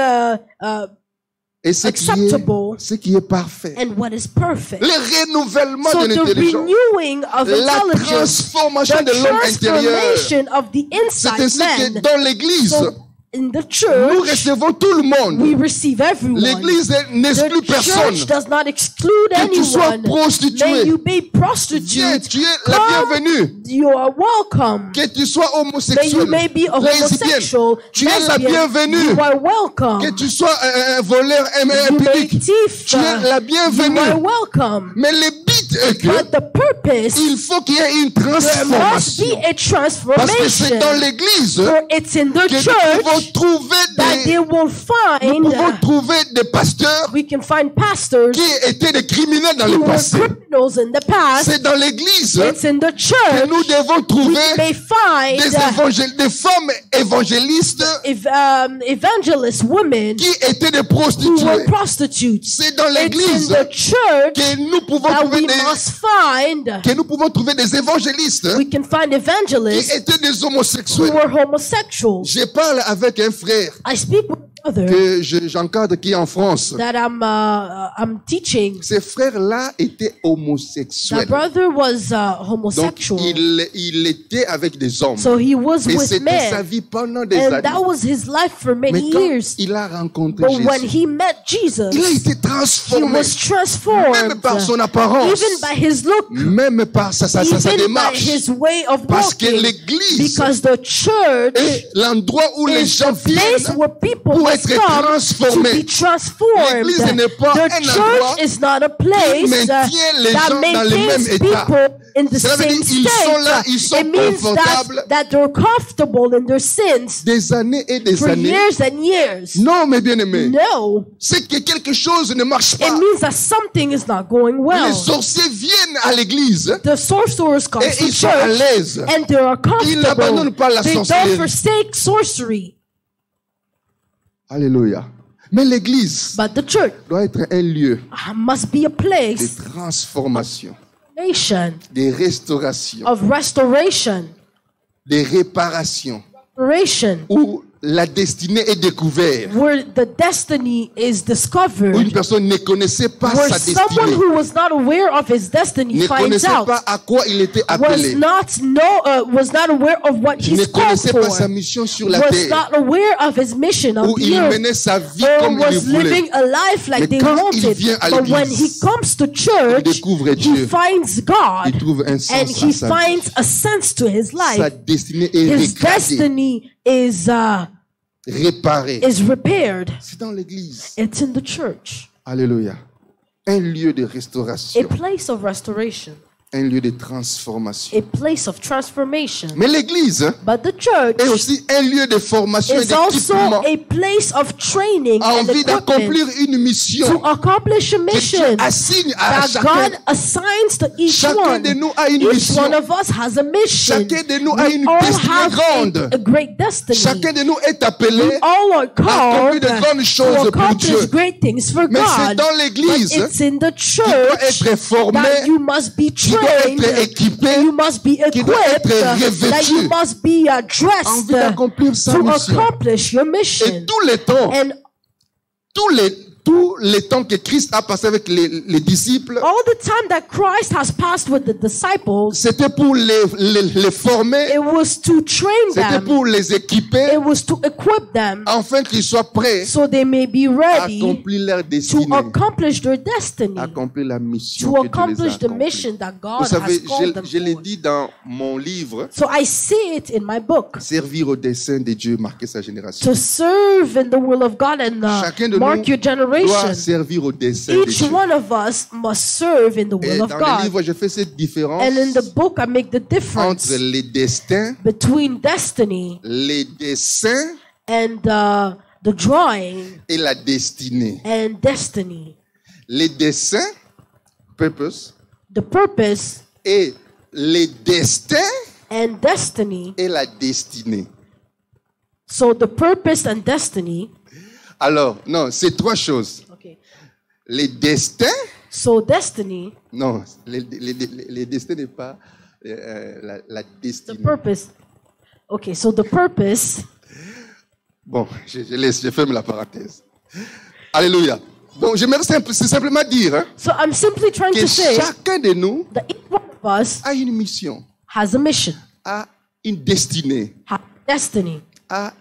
et ce qui est parfait. and what is perfect. Le renouvellement So de the l'intelligence, renewing of la intelligence, transformation the de l'homme intérieur. transformation of the C'est inside ainsi que man. dans l'Église, So in the nous church, recevons tout le monde. we receive everyone. L'Église n'exclut The personne. church does not exclude Que tu sois anyone. prostitué, May you be viens, prostitute. tu es la Come, bienvenue. you are welcome. Que tu sois May you homosexuel, may be a lesbienne, homosexual, tu es la lesbian. bienvenue. You are welcome. Que tu sois un voleur, un You may impudique, thief. tu es la You are bienvenue. welcome. Mais le but est que But the purpose, il faut qu'il y ait une there must transformation. be a Parce que c'est dans transformation. l'Église For it's in the que nous pouvons church trouver that they will nous find, pouvons trouver des pasteurs we can find pastors qui étaient des criminels dans who le were passé. criminals in the past. C'est dans l'église It's in the que church nous devons we trouver may find des femmes évangélistes evangelist women qui étaient des who were prostituées. prostitutes. C'est dans It's l'église in the church que nous pouvons that we trouver must find, des évangélistes we can find qui evangelists étaient des who homosexuels. were homosexuals. Je parle avec un frère I speak with a brother que j'encadre qui est en France. that I'm teaching. Ces frères-là étaient That homosexuels. brother was Donc, homosexual. il était avec des hommes. So he was Et with c'était sa men. vie pendant des And années. that was his life for Mais many quand years. il a rencontré But when Jésus, he met Jesus, il a été he transformé. was transformed, Même par son apparence. even by his look, Même par sa even by démarche. his way of Parce que walking. l'église Because the church est l'endroit où les is gens the place viennent where people pour must être come to transformés. be transformed. L'église n'est pas The un endroit church is not a place maintient les that gens dans le même maintains état. people in the Cela veut same dire, ils sont là, state. ils sont It means confortables. that they're comfortable in their sins Des années et des for années. years and years. Non, mes bien-aimés. No, C'est que quelque chose ne marche it pas. means that something is not going Les well. sorciers viennent à l'église The sorcerers come et to ils sont à church l'aise. and they are Ils n'abandonnent comfortable. pas la They don't sorcellerie. forsake sorcery. Alléluia. Mais l'église But the church doit être un lieu must be a de place transformation, de de restauration, restoration, de réparation, restoration, où la destinée est découverte, where the destiny is où une discovered, personne ne connaissait pas where sa someone destinée, who was not aware of his destiny ne finds connaissait out, pas à quoi il était was appelé, not aware of what ne he's called connaissait pas sa for, mission sur la was terre, not aware of his mission on où the il earth, menait sa vie or comme il was le voulait. living a life like Mais they quand il wanted. vient à But when l'église, he comes to il church, découvre he Dieu. finds God, Il trouve un sens and à he sa vie. finds a sense to his Sa life. destinée est His réclamée, destiny réparée. is repaired. C'est dans l'église. It's in the church, Alléluia. Un lieu de a restauration, place of restoration, un lieu de transformation. a place of transformation. Mais l'église But the church est aussi un lieu de formation et is also d'équipement, a place of training a and envie d'accomplir equipment une mission to accomplish a que Dieu mission assigne à that chacun. God assigns to each Chacun one. de nous a une Each mission. one of us has a mission. Chacun de nous a We une all destinée have grande. a great destiny. Chacun de nous est appelé We all are accomplir called de grandes choses to pour accomplish Dieu. great things for Mais c'est God. dans But l'église it's in the qui doit church être formé, that you must be qui doit trained, être équipé, you must be qui doit equipped, être revêtu, that you must be en dressed vue d'accomplir sa to mission. accomplish your Et mission. tous les temps, And tous les temps que Christ a passé avec les disciples, all the time that Christ has passed with the disciples, c'était pour les former, it was to train c'était them. pour les équiper, It was to equip them afin qu'ils soient prêts so they may be à ready accomplir leur to destinée, accomplish their destiny, accomplir la mission to que Dieu les a accomplish the accomplie. mission that Vous God savez, has called them je l'ai for. dit dans mon livre, So I see it in my book. Servir au dessein de Dieu, marquer sa génération. To serve in the will of God and Chacun de mark your nous doit generation. servir au dessein de Each Dieu. one of us must serve in the Et will of dans le God. livre, je fais cette différence And in the book, I make the difference entre les destins, between destiny les desseins and the drawing et la destinée. and destiny. Les desseins, purpose, The purpose et les destins and destiny. et la destinée. So the purpose and destiny. Alors, non, c'est trois choses. Okay. Les destins, So destiny, non, les destins n'est pas la the destinée. purpose. Okay, so the purpose. Bon, je ferme la parenthèse. Alléluia. Donc, j'aimerais simplement dire hein, So I'm simply trying que to say chacun de nous that each one of us a une mission, has a mission, a une destinée, has destiny, a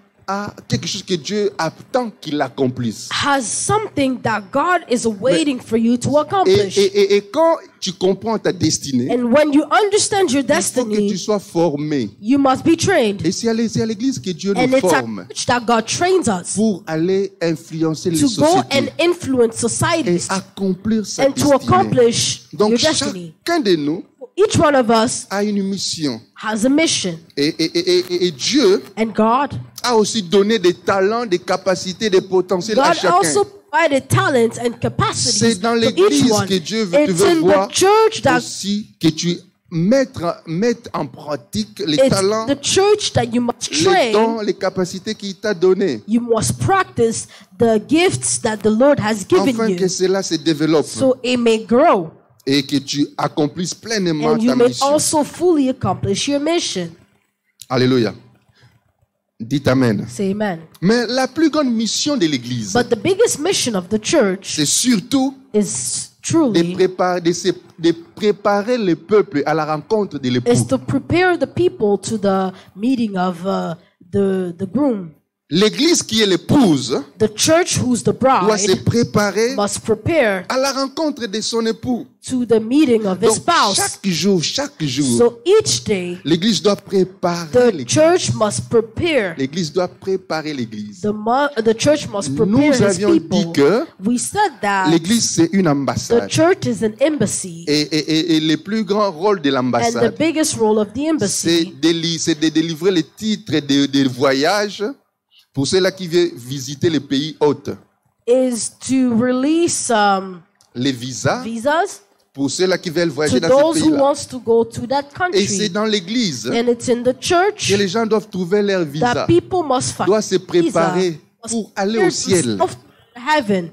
quelque chose que Dieu attend qu'il accomplisse. has something that God is waiting for you to Et, accomplish. et quand tu comprends ta destinée, And when you understand your il faut que tu destiny, sois formé. you must be trained. Et c'est à l'église que Dieu And nous it's at forme church that God trains us pour aller influencer les to go and sociétés influence et societies accomplir sa and to destinée. accomplish Donc your destiny. chacun de nous Each one of us a une mission. has a mission. Et Dieu And God a aussi donné des talents, des capacités, des potentiels à chacun. also provided talents and capacities C'est dans to each l'église one. que Dieu te It's veut in voir the church that aussi que tu mettes en pratique les it's talents, the church that you must les train. dons, les capacités qu'il t'a donné, You must practice the gifts that the Lord has given afin que you, cela se développe so it may grow et que tu accomplisses pleinement and you ta may mission. also fully accomplish your mission. Alléluia. Dites Amen. Say amen. Mais la plus grande mission de l'Église, But the biggest mission of the church c'est surtout is de truly préparer le peuple à la rencontre de is l'époux. to prepare the people to the meeting of the groom. L'Église qui est l'épouse The church who's the doit se bride préparer must prepare à la rencontre de son époux. to the meeting of his Donc, spouse. chaque jour, So each day, l'Église doit préparer the l'Église. church must prepare. L'Église doit préparer l'Église. The church must prepare Nous his avions dit people. que We said that l'Église, c'est une the ambassade. church is an embassy, Et le plus grand rôle de and the l'ambassade, biggest role of the c'est embassy de délivrer les titres de voyage pour ceux-là qui viennent visiter les pays hôtes. is to release Les visas visas pour ceux-là qui veulent voyager to dans those ces who pays-là. wants to go to that Et c'est country. dans l'église And it's in the church que les gens doivent trouver leur that visa, people must find doivent se préparer visa, pour aller au ciel. of heaven.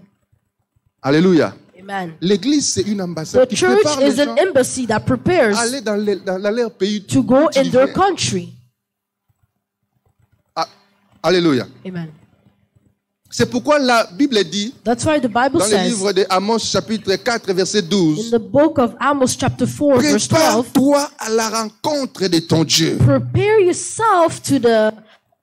Alléluia. Amen. L'église, c'est une ambassade The qui church prépare les is an gens embassy that prepares à aller dans leur pays. to go d'où in ils their viennent. country. Ah, alléluia. Amen. C'est pourquoi la Bible dit, That's why the Bible dans le says livre de Amos chapitre 4 verset in 12, the book of Amos chapter 4 verse 12, prépare-toi à la rencontre de ton Dieu. prepare yourself to the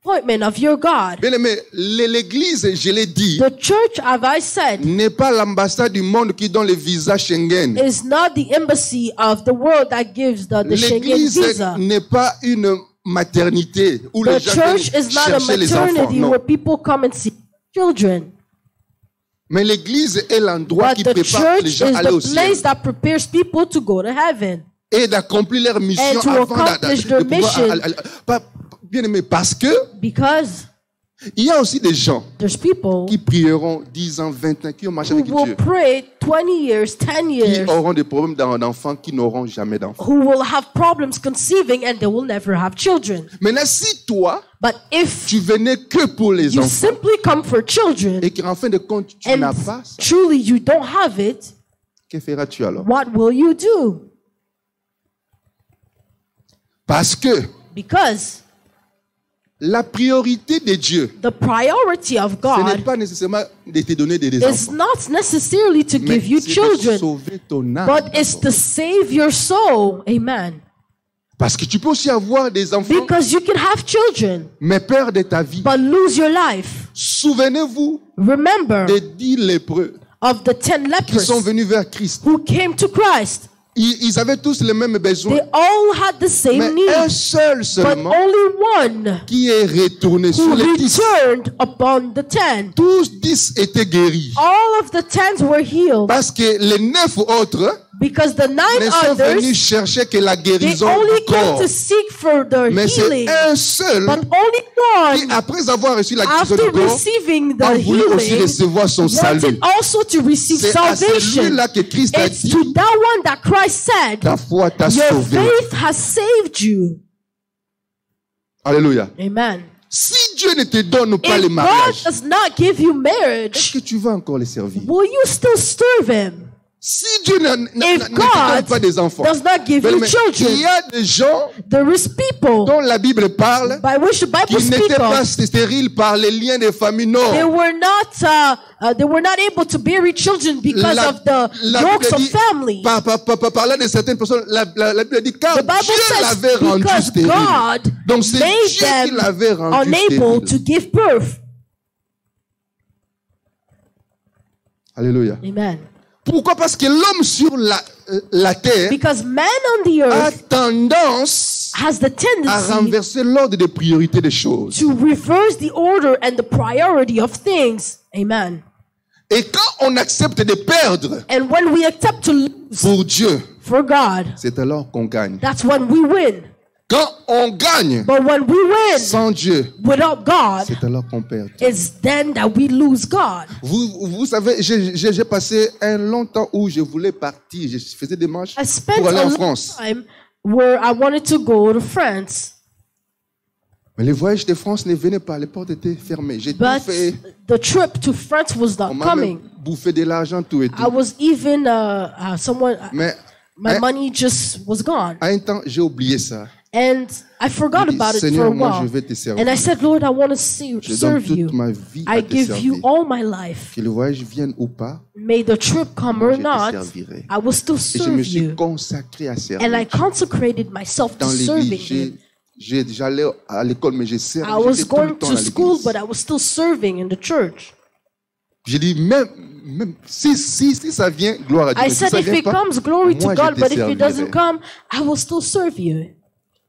appointment of your God. Bien aimé, l'église, je l'ai dit, The church, as I said, n'est pas l'ambassade du monde qui donne le visa Schengen. is not the embassy of the world that gives the Schengen L'église visa. n'est pas une maternité où les The gens church viennent is not a chercher les enfants. maternity Non. where people come and see children. Mais l'église est l'endroit But qui the prépare les church gens is à aller au the ciel place that prepares people to go to heaven et d'accomplir leur mission and to avant accomplish de their pouvoir mission. bien aimé, parce que because il y a aussi des gens there's people qui prieront 10 ans, 20 ans, qui ont marché who avec will Dieu, pray 20 years, 10 qui years, auront des problèmes d'enfants, qui n'auront jamais d'enfants. who will have problems conceiving and they will never have children. Maintenant, si toi, But if tu venais que pour les you enfants simply come for children et qu'en fin de compte, tu and n'as pas ça, truly you don't have it, que feras-tu alors? what will you do? Parce que Because la priorité de Dieu, the priority of ce n'est God pas nécessairement de te donner des is enfants, not necessarily to mais give you c'est de children, sauver ton âme. but it's to save your soul. Amen. Parce que tu peux aussi avoir des enfants, Because you can have children, mais perdre de ta vie. but lose your life. Souvenez-vous Remember des 10 lépreux of the 10 qui sont lepers venus vers Christ. who came to Christ. Ils avaient tous les mêmes besoins, They all had the same mais un need, seul but seulement only one qui est retourné who sur les 10. returned upon the 10. Tous 10 étaient guéris. All of the 10 were healed Parce que les 9 autres because the 9 ne sont venus others, chercher que la they guérison only du came corps. to seek for the Mais c'est healing, un seul but only qui, one, après avoir reçu la guérison after du corps, receiving a the voulu aussi healing, recevoir son salut. wanted also to receive C'est à salvation. celui-là que Christ a It's dit, to that one that Christ said, ta foi t'a your sauvé. faith has saved you. Alléluia. Amen. Si Dieu ne te donne pas le If God mariage, does not give you est-ce marriage, que tu vas encore le servir? will you still serve him? Si Dieu ne te donne God pas des enfants, does not give mais you il children, y a des gens there is people dont la Bible parle by which the Bible qui n'étaient speaks pas of. stériles par les liens de famille. They Non. were not able to bear children because of the yokes Bible of dit, family. parlant de certaines personnes, la Bible dit car The Bible Dieu says l'avait rendu because stérile. God Donc c'est made Dieu qui them l'avait rendu unable to stérile. give birth. Alléluia. Amen. Pourquoi? Parce que l'homme sur la terre Because man on the a earth tendance has the à tendency renverser l'ordre de priorité des choses. to reverse the order and the priority of things. Amen. Et quand on accepte de perdre And when we accept to lose pour Dieu, for God, c'est alors qu'on gagne. that's when we win. Quand on gagne But when we win sans Dieu, without God, c'est alors qu'on perd. it's then that we lose God. Vous savez, j'ai passé un long temps où je voulais partir. Je faisais des marches I spent pour aller a en long France. time where I wanted to go to France. Mais les voyages de France ne venaient pas. Les portes étaient fermées. J'ai tout But fait. the trip to France was On not m'a même coming. bouffé de l'argent, tout et I tout. was even someone. Mais My à, money just was gone, à un temps, j'ai oublié ça. and I forgot J'ai dit, about it for Seigneur, a moi, while. je vais te servir. And I said, Lord, I want to Je donne serve toute you. ma vie I à te give you servir. all my life. Que le voyage vienne ou pas, May the trip come moi, or je te not, servirai. I will still Et je me serve suis you. consacré à And I servir. consecrated myself to Dans serving l'église, Him. j'allais à l'école, mais j'ai servi. I was J'étais tout le going temps to à school, l'église. but I was still serving in the church. J'ai dit, même si ça vient, gloire à Dieu. I Mais si said, ça if vient it pas, comes, glory to moi, God, je but te if it servirai. doesn't come, I will still serve you.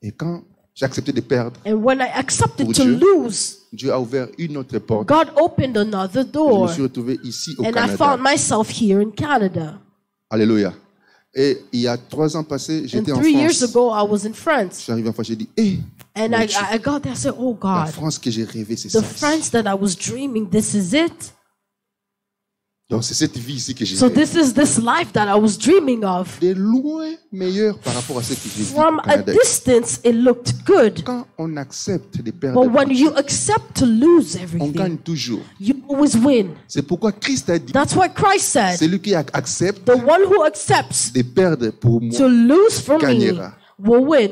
Et quand j'ai accepté de perdre, And when I accepted Pour to Dieu. lose, Dieu a ouvert une autre porte. God opened another Je me door. suis retrouvé ici au And I Canada. found myself here in Canada. Alléluia. Et il y a 3 ans passés, And j'étais en 3 years France. ago, I was in Je France. suis arrivé en France, j'ai dit, hé, And mon I Dieu, got there, I said, oh la God, France que j'ai rêvé, c'est the ça. France that I was dreaming, this is it. Donc c'est cette vie ici que j'ai So rêvé. this is this life that I was dreaming of. De loin meilleur par rapport à ce que j'ai vu From au a Canada. distance, it looked good. Quand on accepte de perdre, But when you accept to lose on gagne everything, toujours. you always win. C'est pourquoi Christ a dit, That's what Christ said. celui qui accepte The one who accepts de perdre pour to moi. lose for me gagnera. will win.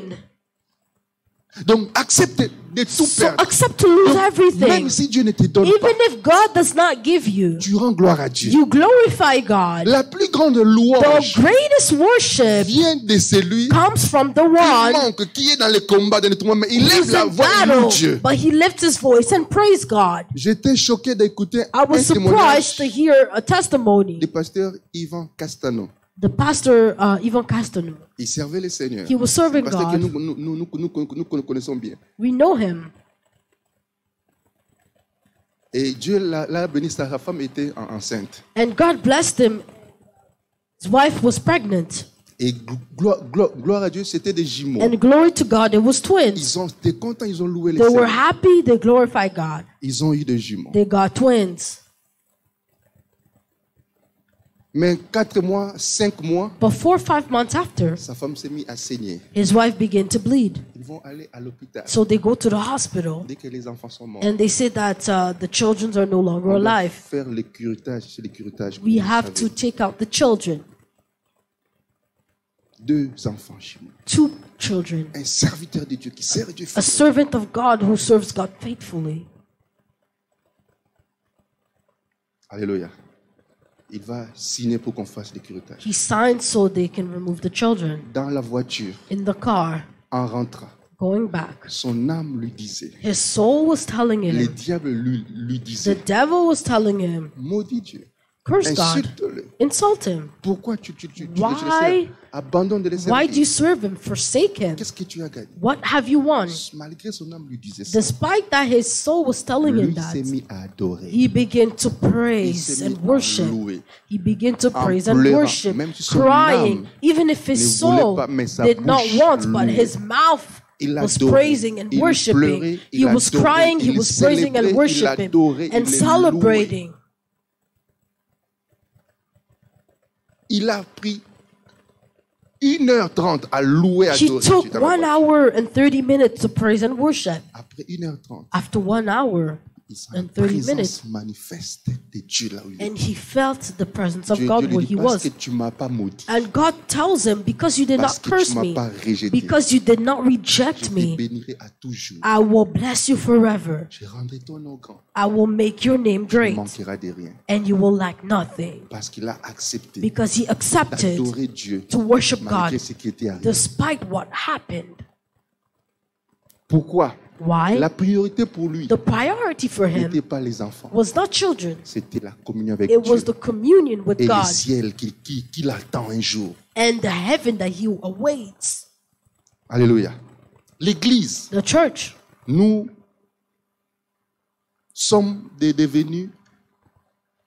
Donc accepte de tout So perdre. accept to lose Même everything. si Dieu ne te donne pas, Even if God does not give you, tu rends gloire à Dieu. you glorify God. La plus grande The louange greatest worship vient de celui comes from the qui one manque, qui est dans le combat de notre monde, mais il who lève is la in voix et battle, loue Dieu. but he lifts his voice and praise God. J'étais choqué d'écouter I was un surprised témoignage to hear a testimony. du pasteur Yvan Castano. The pastor, Ivan Castano, Il servait le Seigneur. he was serving Pasteur que God. nous connaissons bien. We know him. Et Dieu l'a béni, sa femme était enceinte. And God blessed him. His wife was pregnant. Et gloire à Dieu, c'était des jumeaux. And glory to God, it was twins. Ils ont été contents, ils ont loué le They were Seigneur. happy, they glorified God. Ils ont eu des jumeaux. They got twins. Mais 4 mois, 5 mois, But 4 or 5 months after, sa femme s'est mise à saigner. his wife began to bleed. Ils vont aller à l'hôpital So they go to the hospital dès que les enfants sont morts. and they say that the children are no longer On doit alive. faire le curetage, c'est le curetage. We vous have savez. to take out the children. 2 enfants jumeaux. 2 children. Un serviteur de Dieu qui sert Dieu. A servant of God who serves God faithfully. Alléluia. Il va signer pour qu'on fasse le curetage. He signed so they can remove the children. Dans la voiture, In the car, en rentrant, going back, son âme lui disait, his soul was telling le him, diable lui the disait, devil was telling him, maudit Dieu, curse God, insulte-le. insult him. Pourquoi tu le Why? sers? Abandonne de le Why do you servir. serve him? Forsake him. Qu'est-ce que tu as gagné? What have you won? Malgré son âme lui disait ça, Despite that his soul was telling him lui that, s'est mis à adorer. he began to Il praise s'est mis and à worship. louer. He began to En praise and pleurant, worship, même si son crying, âme even if his ne voulait soul pas, mais sa did not bouche want, but louait. his mouth Il was adorait, praising and il worshiping. pleurait, He il was adorait, crying, he il was praising célébrait, and il worshiping adorait, and il le celebrating. Il a pris 1h30 à louer, à He adorer. took Dieu dans la 1 voiture. hour and 30 minutes to praise and worship. Après 1h30, After 1 hour il sent and la 30 présence minutes, manifeste de Dieu là où il est. and he felt the presence of Dieu God lui where dit, he parce was. que tu m'as pas maudit, And God tells him, because you did parce not que curse tu m'as me, pas rejeté, because you did not je reject te me, bénirai à toujours. I will bless you forever. Je rendrai ton nom grand. I will make your name Tu ne great, manqueras de rien. and you will lack nothing. Parce qu'il a accepté Because he accepted d'adorer Dieu to worship malgré God ce qui était arrivé. despite what happened. Pourquoi? Why? La priorité pour lui The priority for him n'était pas les enfants, was not children. c'était la communion avec It Dieu was the communion with et le God ciel qu'il attend un jour. and the heaven that he awaits. Alléluia. L'Église, The church. nous sommes devenus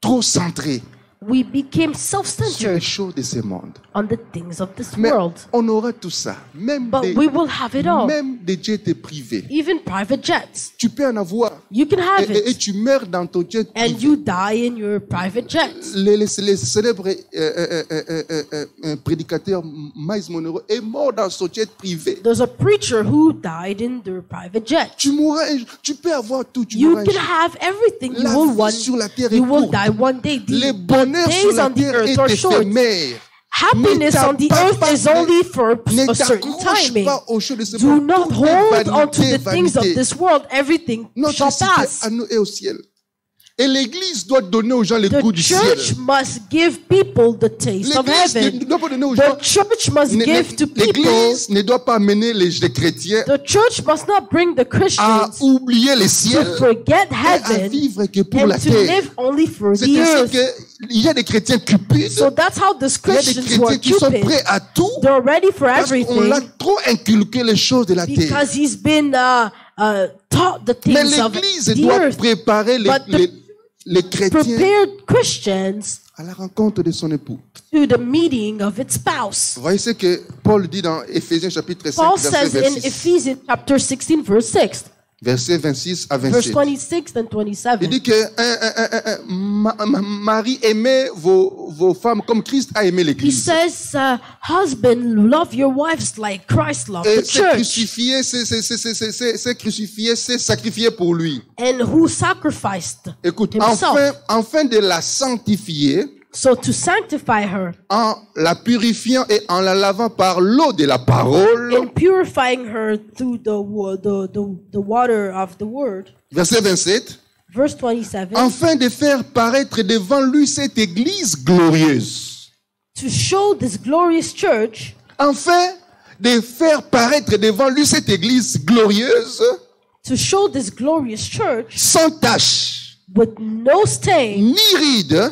trop centrés we became sur les self-centered choses de ce monde. on the things of this Mais world. on aura tout ça. Même But we will have it all. des jets privés. Even private jets. Tu peux en avoir. You can have Et it. tu meurs dans ton jet And privé. you die in your private jets. Les célèbres prédicateur Miles Monroe est mort dans son jet privé. There's a preacher who died in their private jet. Tu mourras, tu peux avoir tout, tu You mourras. can have everything. La You will vie one. sur la terre est You will courte. die one day. Les The bonheurs sur days la on the terre earth are est short. éphémère. Happiness on the earth is only for Ne a certain t'accroche timing. pas aux choses de ce Do monde. not Tout est hold on to vanité, the things of vanité. this world. Everything Notre shall cité pass. à nous est au ciel. Et l'église doit donner aux gens le goût The du ciel. church must give people the taste of L'église heaven. ne doit pas donner aux gens. The church must give to people. L'église ne doit pas amener les chrétiens The church must not bring the à Christians oublier le ciel to forget et à heaven vivre que pour and la to terre. live only for C'est the ainsi earth. qu'il y a des chrétiens cupides. So that's how these Il y a des Christians who are chrétiens qui sont cupid, prêts à tout they're ready for parce qu'on everything l'a trop inculqué les choses de la terre. because he's been taught the Mais things of l'église the doit earth. préparer But the les chrétiens Prepared Christians à la rencontre de son époux. to the meeting of its spouse. Vous voyez ce que Paul dit dans Éphésiens chapitre 5, Paul verset says in 26. Ephesians chapter 16, verse 6, Verset 26 à verse 27. 26 and Il 27. dit que Marie, aimez vos femmes comme Christ a aimé He l'église. says, husband, love your wives like Christ loved Et the c'est church, crucifié, c'est crucifié, c'est sacrifié pour lui. and who sacrificed Écoute, himself. afin de la sanctifier, So to sanctify her en la purifiant et en la lavant par l'eau de la parole. and purifying her through the water of the word. Verset 27. Verse 27. Afin de faire paraître devant lui cette église glorieuse. To show this glorious church, Afin de faire paraître devant lui cette église glorieuse, to show this glorious church sans tache, with no stain, ni ride,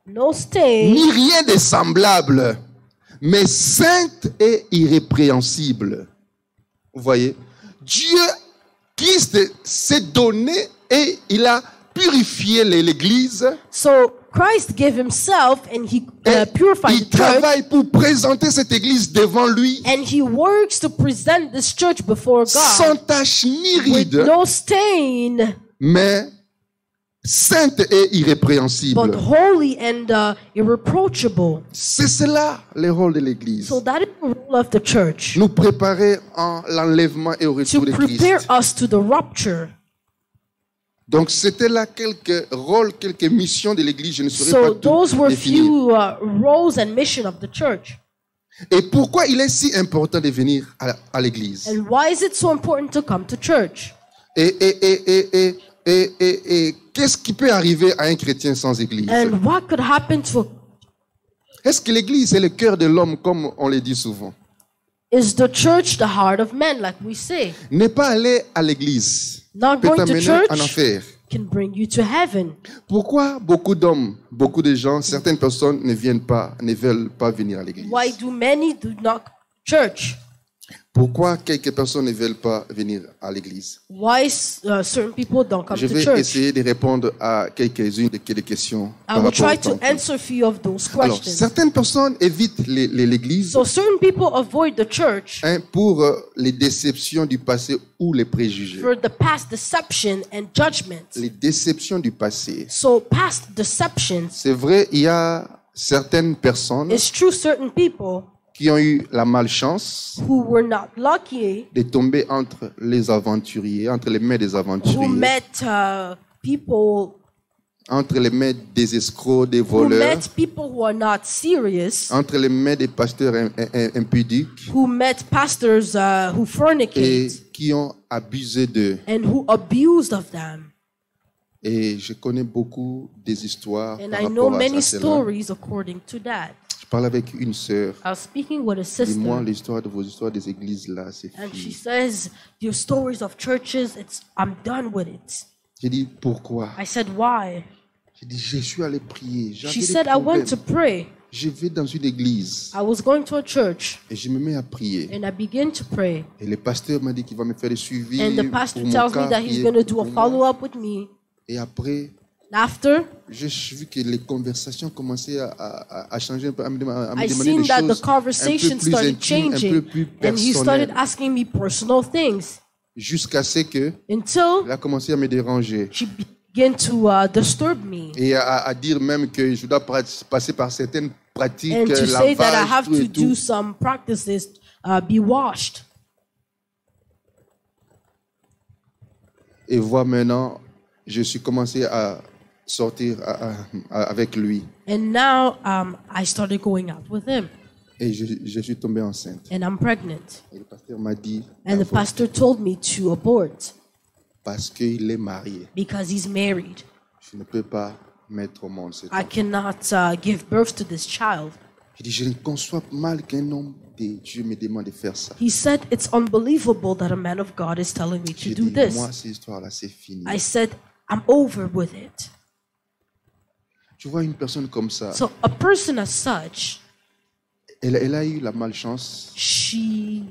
no stain, ni rien de semblable, mais sainte et irrépréhensible. Vous voyez, Dieu, Christ s'est donné et il a purifié l'église. So Christ gave himself and he Et purified il the church, travaille pour présenter cette église devant lui, and he works to present this church before sans God tache ni with ride, no stain, mais sainte et irrépréhensible. but holy and irreproachable. C'est cela le rôle de l'église. So that is the role of the church, Nous préparer en l'enlèvement et au to retour de prepare Christ. us to the rapture. Donc c'était là quelques rôles, quelques missions de l'église. Je ne saurais So pas those tout were définir. few roles and mission of the church. Et pourquoi il est si important de venir à l'église? And why is it so important to come to church? Et qu'est-ce qui peut arriver à un chrétien sans église? And what could happen to Est-ce que l'église est le cœur de l'homme, comme on le dit souvent? is the church the heart of man, like we say? Ne pas aller à l'église Not peut going to t'amener en church enfer. can bring you to heaven. Pourquoi beaucoup d'hommes, beaucoup de gens, certaines personnes ne veulent pas venir à l'église? Why do many do not church? Pourquoi quelques personnes ne veulent pas venir à l'église? Why certain people don't come Je to vais church? essayer de répondre à quelques-unes des questions. I par will rapport au try to temple. answer a few of those Alors, questions. certaines personnes évitent l'église So certain people avoid the church pour les déceptions du passé ou les préjugés. for the past deception and judgment. Les déceptions du passé. So past deceptions, C'est vrai, il y a certaines personnes it's true certain people qui ont eu la malchance who were not lucky, de tomber entre les aventuriers, entre les mains des who aventuriers, met people, entre les mains des escrocs, des who voleurs, met people who are not serious, entre les mains des pasteurs impudiques who met pastors who et fornicate qui ont abusé d'eux. and who abused of them. Et je connais beaucoup des histoires And par I know rapport à many cela. stories according to that. Je parle avec une sœur. I was speaking with a Dis-moi sister, l'histoire de vos histoires des églises là, c'est and she fini. says, "Your stories of churches, I'm done with it." J'ai dit pourquoi? I said, "Why?" J'ai dit je suis allé prier. J'avais She des said, "I went to problèmes. pray. Je vais dans une église I was going to a church, et je me mets à prier. and I began to pray. Et le pasteur m'a dit qu'il va me faire le suivi. And the pour pastor mon tells cas, me that he's prier going to do a pour moi. follow-up with me. Et après, After, j'ai vu que les conversations commençaient à changer un peu, à me demander I des seen that the choses un peu conversation plus started intimes, un peu changing, plus and he started personnelles, asking me personal things jusqu'à ce que until il a commencé à me déranger she began to disturb me et à dire même que je dois passer par certaines pratiques, and to say that I lavage, have tout to et do tout. some practices, be washed. Et voir maintenant, je suis commencé à sortir avec lui And now I started going out with him, et je suis tombé enceinte. and I'm pregnant. Et le pasteur m'a dit And the pastor told me to abort parce qu'il est marié, because he's married. je ne peux pas mettre au monde cet I enfant. cannot give birth to this child. Je dis, je ne conçois mal qu'un homme de Dieu me demande de faire ça. He said, it's unbelievable that a man of God is telling me to J'ai do dit, this. moi, cette histoire-là, c'est fini. I said, I'm over with it. Tu vois, une personne comme ça, So a person as such, elle a eu la malchance she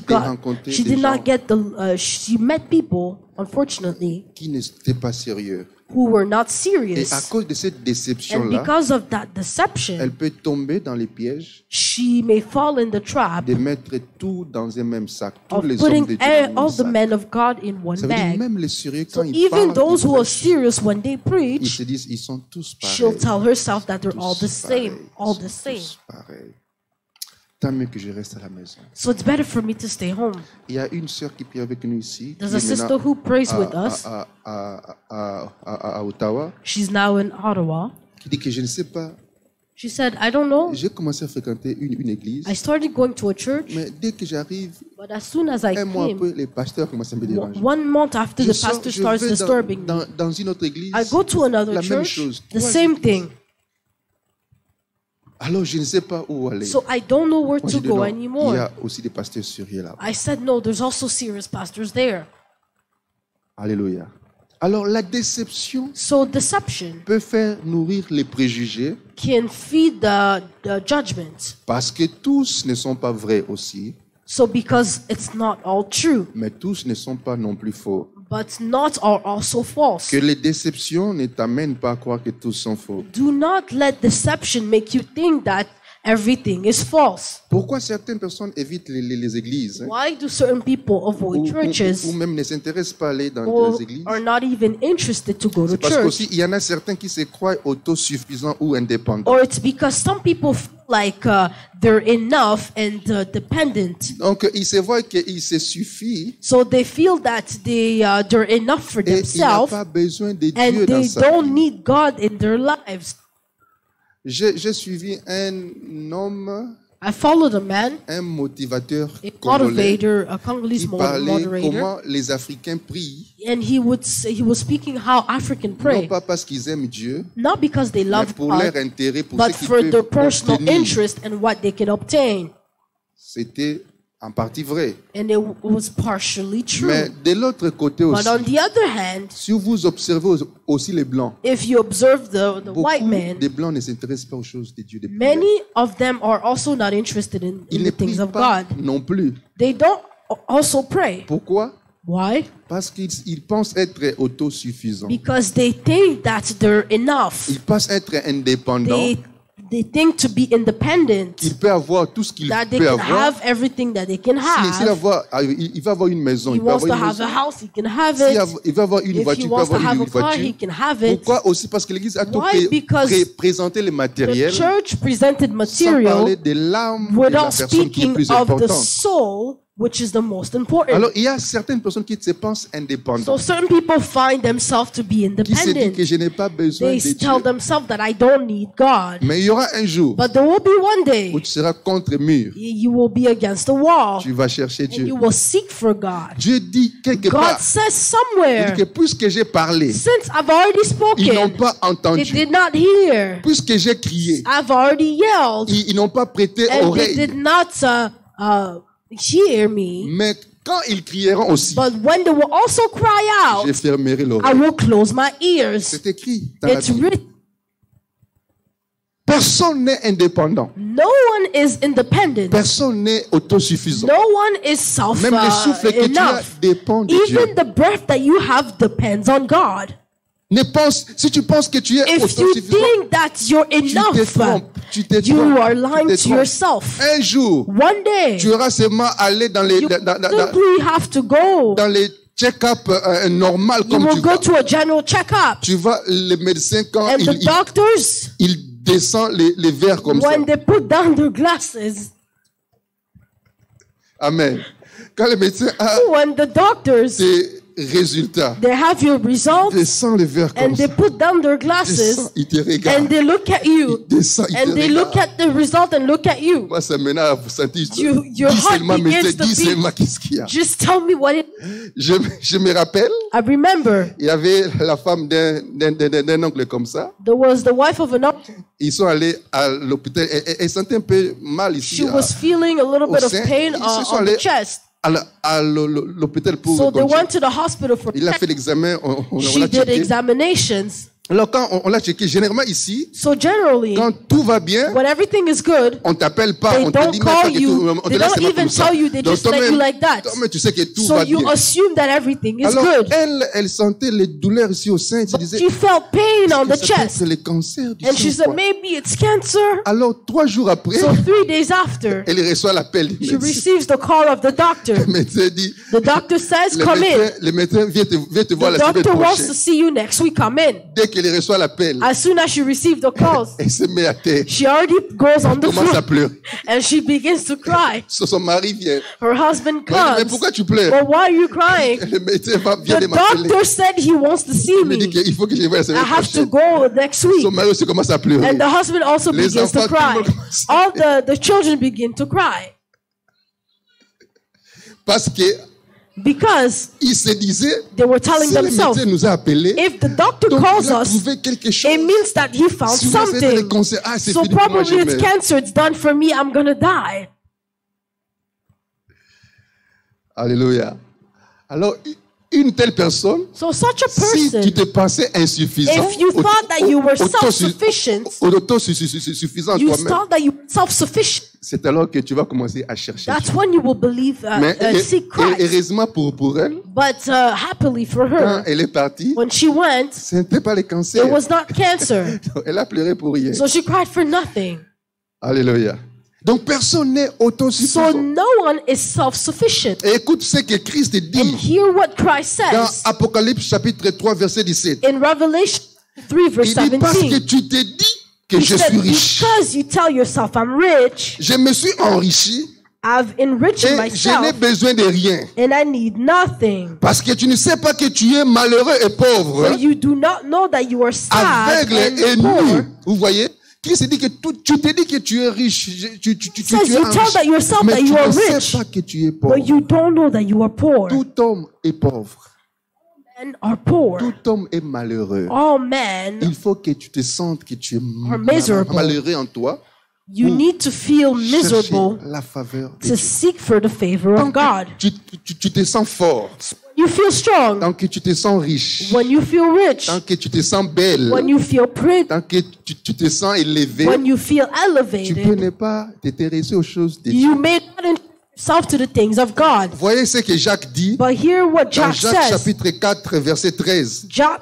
rencontrer did des not gens get she met people, unfortunately, qui n'étaient pas sérieux. who were not Et à serious. cause de cette And déception-là, because of that elle deception, peut tomber dans les pièges she may fall in the trap de mettre tout dans un même sac. Tous of les hommes putting de Dieu dans un all même the sac. men of God in one Ça veut dire bag. même les sérieux, So quand ils even parlent, those ils who are prêchent, serious, when they ils preach, se disent, ils sont tous she'll pareils. tell herself that they're all Tous the same, pareils, all ils the sont same. tous pareils. Tant mieux que je reste à la maison. So it's better for me to stay home. Il y a une sœur qui prie avec nous ici, There's qui a est sister maintenant who prays with us. à Ottawa, She's now in Ottawa. qui dit que je ne sais pas, She said, I don't know. j'ai commencé à fréquenter une église, I started going to a church, mais dès que j'arrive, but as soon as I un mois came, après, les pasteurs commencent à me déranger. 1 month after Je the sors, pastor je starts vais disturbing me, dans une autre église, I go to another la même church, chose. the 3 same églises. thing. Alors je ne sais pas où aller. So I don't know where Moi, to j'ai dit go non, il y anymore. a aussi des pasteurs sérieux là. I said, no, there's also serious pastors there. Alléluia. Alors la déception So deception peut faire nourrir les préjugés can feed the judgment. parce que tous ne sont pas vrais aussi, So because it's not all true, mais tous ne sont pas non plus faux. but not are also false. Que les déceptions ne t'amènent pas à croire que tous sont faux. Do not let deception make you think that everything is false. Pourquoi certaines personnes évitent les églises, hein, Why do certain people avoid churches ou même ne s'intéressent pas à aller dans or les églises? are not even interested to go to Parce church? qu'aussi, il y en a certains qui se croient autosuffisants ou indépendants. Or it's because some people feel like they're enough and dependent. Donc, ils se voient qu'il se suffit So they feel that they're enough for et il n'y a themselves pas besoin de Dieu and dans they sa don't vie. need God in their lives. J'ai suivi un homme, I followed a man, un motivateur a congolais motivator, a Congolese qui parlait moderator, comment les Africains prient, and he was speaking how African non pray, pas parce qu'ils aiment Dieu, not because they mais love pour leur God, intérêt, pour but ce qu'ils for their peuvent personal obtenir. interest and what they can obtain. C'était en partie vrai. And it was partially true. Mais de l'autre côté But aussi, on the other hand, si vous observez aussi les Blancs, if you observe the white beaucoup men, des Blancs ne s'intéressent pas aux choses de Dieu. De prière. many of them are also not interested in Ils the ne things prient of pas God. non plus. They don't also pray. Pourquoi? Why? Parce qu'ils pensent être autosuffisants. Because they think that they're enough. Ils pensent être indépendants. They think to be independent, Il peut avoir tout ce qu'il that they peut can avoir. have everything that they can Il va avoir une maison. He Il peut wants avoir to une have a maison. house, he can have Il va avoir une it. If he voiture, il peut wants to avoir have une a car, he voiture. can have it. Pourquoi aussi? Parce que l'Église a tout Why? Because présenté le The matériel church presented sans material parler de l'âme de la without personne qui est speaking plus of the importante. soul, which is the most important. Alors, il y a certaines personnes qui se pensent So indépendantes, certain people find themselves to be qui se disent que independent. je n'ai pas besoin They de tell Dieu. themselves that I don't need God. Mais il y aura un jour But there will be one day où tu seras contre mur. you will be against the wall Tu vas chercher and Dieu. you will seek for God. Dieu dit quelque God part, says il dit somewhere, que puisque j'ai parlé, since I've already ils n'ont spoken, pas they entendu. did not hear. Puisque j'ai crié, I've already yelled, ils n'ont pas prêté and they oreille. did not hear me. Mais quand ils crieront aussi, But when they will also cry out, je fermerai I l'oreille. will close my ears. C'est écrit dans la It's Bible. written. Personne n'est indépendant. No one is independent. Personne n'est autosuffisant. No one is self Même le souffle que tu as enough. dépend de Dieu. Even the breath that you have depends on God. Si tu penses que tu es If you autosuffisant, think that you're tu te enough, trompes. Tu te you trompes. are Tu lying te to trompes. yourself. Un jour, One day, tu auras seulement à aller dans les, you dans simply have to go. les check-up normal You comme will tu go vas. to a general checkup. Tu vas, le médecin, quand And the doctors, il descend les verres comme when ça. they put down their glasses, Amen. Quand le médecin a when the doctors, tes résultats, they have your results, descend les verres comme and ça. they put down their glasses, Descend, il te and regarde. they look at you, Il descend, il te and they look regarde. at the result and look at you. Moi, ça m'énerve. Vous sentez, Your dis heart seulement, begins médecin, to dis beat. seulement qu'est-ce qu'il y a. Just tell me what it. Je me rappelle, I remember il y avait la femme d'un oncle comme ça. there was the wife of an uncle. Ils sont allés à l'hôpital. Elle sentait un peu mal ici. She was feeling a little au bit of sein. pain Ils se sont on allés the chest. à l'hôpital pour So they continuer. went to the hospital for Il a fait l'examen, on she l'a did checké. examinations. Alors quand on l'a checké, généralement ici, So generally, quand tout va bien, when everything is good, on t'appelle pas, they on te don't dit call même pas que you. tout, on te They laisse don't seulement even comme ça. tell you. They Donc just let you like that. toi-même, tu sais que tout So va you bien. assume that everything is Alors good. elle sentait les douleurs ici au sein. Elle se disait, She felt pain on the c'est peut-être chest, le cancer du and she sang, said quoi. maybe it's cancer. Alors 3 jours après, So 3 days after, elle reçoit l'appel du she médecin. receives the call of the doctor. Le médecin dit, The doctor says, le "Come in." médecin vient te voir The la semaine doctor wants prochaine. to see you next week. Come in. Dès qu'elle reçoit l'appel, As soon as she received the calls, elle se met à terre. she already goes on the Commence à floor pleurer. and she begins to cry. Son mari vient. Her husband Elle dit, mais comes. pourquoi tu pleures? But why are you crying? Le médecin vient The de m'appeler. doctor said he wants to see Il me dit me. qu'il faut que je voie la I semaine have to prochaine. go next week. Son mari aussi commence à pleurer. And the husband also Les begins to enfants, tout le cry. monde commence à All the children begin to cry Parce que because il se disait, they were telling si le themselves, médecin nous a appelés, if the doctor donc calls il a us, trouvé quelque chose. it means that he found Si vous avez le something. cancer, ah, c'est So fini pour moi, je probably it's meurs. cancer. It's done for me. I'm gonna die. Alléluia. Alors, une telle personne, So such a si tu person, te pensais insuffisant, if you thought that you were self-sufficient, autosuffisant you toi-même, thought that you were self-sufficient, c'est alors que tu vas commencer à chercher. that's when you will believe, Mais seek et Christ. heureusement pour elle, But happily for quand her, elle est partie, when she went, ce n'était pas le cancer. it was not cancer. Elle a pleuré pour rien. So she cried for nothing. Alléluia. Donc personne n'est So autosuffisant. no one is self-sufficient. Et écoute ce que Christ And dit hear what Christ dans says Apocalypse chapitre 3 verset 17. in Revelation 3 verse Il dit parce que 17. tu te dis que He je said, suis riche. because you tell yourself I'm rich, Je me suis enrichi I've enriched et je n'ai myself besoin de rien. and I need nothing. Parce que tu ne sais pas que tu es malheureux et pauvre, But you do not know that you are sad aveugle et and poor. nu. Vous voyez? Christ dit que tu te dis que tu es riche. Tu Says es you tell enrichi. that yourself Mais that tu you are ne sais rich, pas que tu es pauvre. but you don't know that you are poor. Tout homme est pauvre. Men are poor. Tout homme est malheureux. All men, Il faut que tu te sentes que tu es miserable. malheureux en toi. you need to feel Chercher miserable la faveur de to Dieu. seek for the favor Tant of God. que tu te sens fort, You feel strong tant que tu te sens riche, when you feel rich, tant que tu te sens belle, when you feel pretty, tant que tu te sens élevé, when you feel tu peux elevated. ne pas t'intéresser aux choses de Dieu. You may not interest yourself to the things of God. Voyez ce que Jacques dit But hear what dans Jack Jacques says. chapitre 4 verset 13. Jack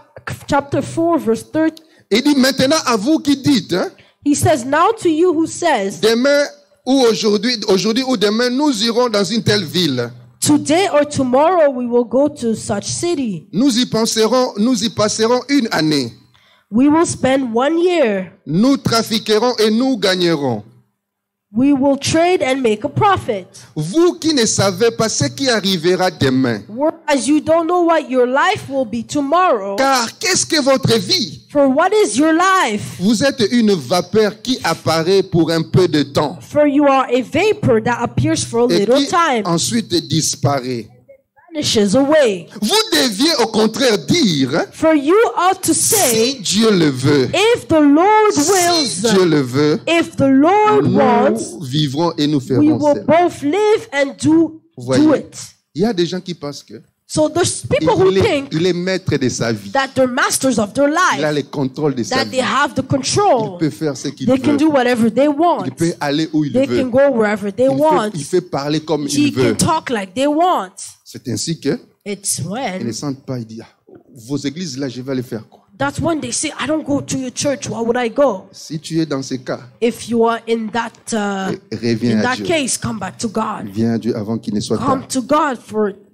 chapter 4 verse 13. Il dit maintenant à vous qui dites, hein, He says, now to you who says, demain ou aujourd'hui ou demain nous irons dans une telle ville. today or tomorrow we will go to such city. Nous y passerons une année. We will spend 1 year. Nous trafiquerons et nous gagnerons. We will trade and make a profit. Vous qui ne savez pas ce qui arrivera demain. Whereas you don't know what your life will be tomorrow. Car qu'est-ce que votre vie? For what is your life? Vous êtes une vapeur qui apparaît pour un peu de temps For you are a vapor that appears for a et little qui time, ensuite disparaît. vanishes away. Vous deviez au contraire dire, hein, For you ought to si say, Dieu le veut, if the Lord si wills, Dieu le veut, if the Lord wants, nous vivrons et nous we ferons will cela. both live and do Voyez, it. il y a des gens qui pensent que So there's people who think il est maître de sa vie. that they're masters of their Il a life, le contrôle de sa that vie. they have the Il control. peut faire ce qu'il They can veut. do whatever they want. Il peut aller où il They veut. can go wherever they want. Il fait parler comme He il veut. can talk like they want. C'est ainsi que It's ils ne when sentent pas. Il dit, ah, vos églises là, je vais les faire quoi? That's when they say, I don't go to your church. Why would I go? Si tu es dans ces cas, If you are in that reviens in à that Dieu. case, come back to God. Viens à Dieu avant qu'il ne soit Come tard. to God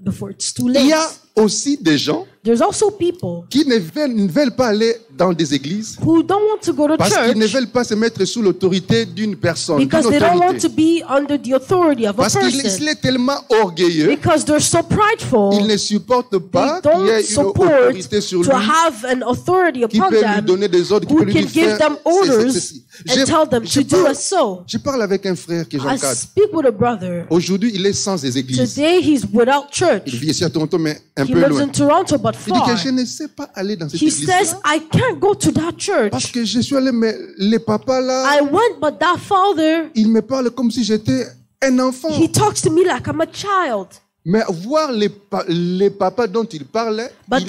before it's too Il late. y a aussi des gens There's also people qui ne veulent pas aller dans des églises who don't want to go to parce qu'ils ne church veulent pas se mettre sous l'autorité d'une personne, d'une because they don't want to autorité. be under the authority of a Parce qu'il person. est tellement orgueilleux, Because they're so prideful. il ne supporte pas They qu'il y ait don't une support autorité sur lui to have an authority qui upon peut lui them donner des ordres, qui who peut lui can dire give faire them orders and tell them to do as so. Je parle avec un frère que I j'encadre. speak with a brother. Aujourd'hui, il est sans les églises. Today he's without Il church. vit ici à Toronto, mais un He peu lives loin. in Toronto but Il dit far. que je ne sais pas aller dans cette He église. says, I can't go to that Parce church. que je suis allé, mais les papas là, I went, but that father, ils me parlent comme si j'étais un enfant. he talks to me like I'm a child. Mais voir les papas dont il parlait, But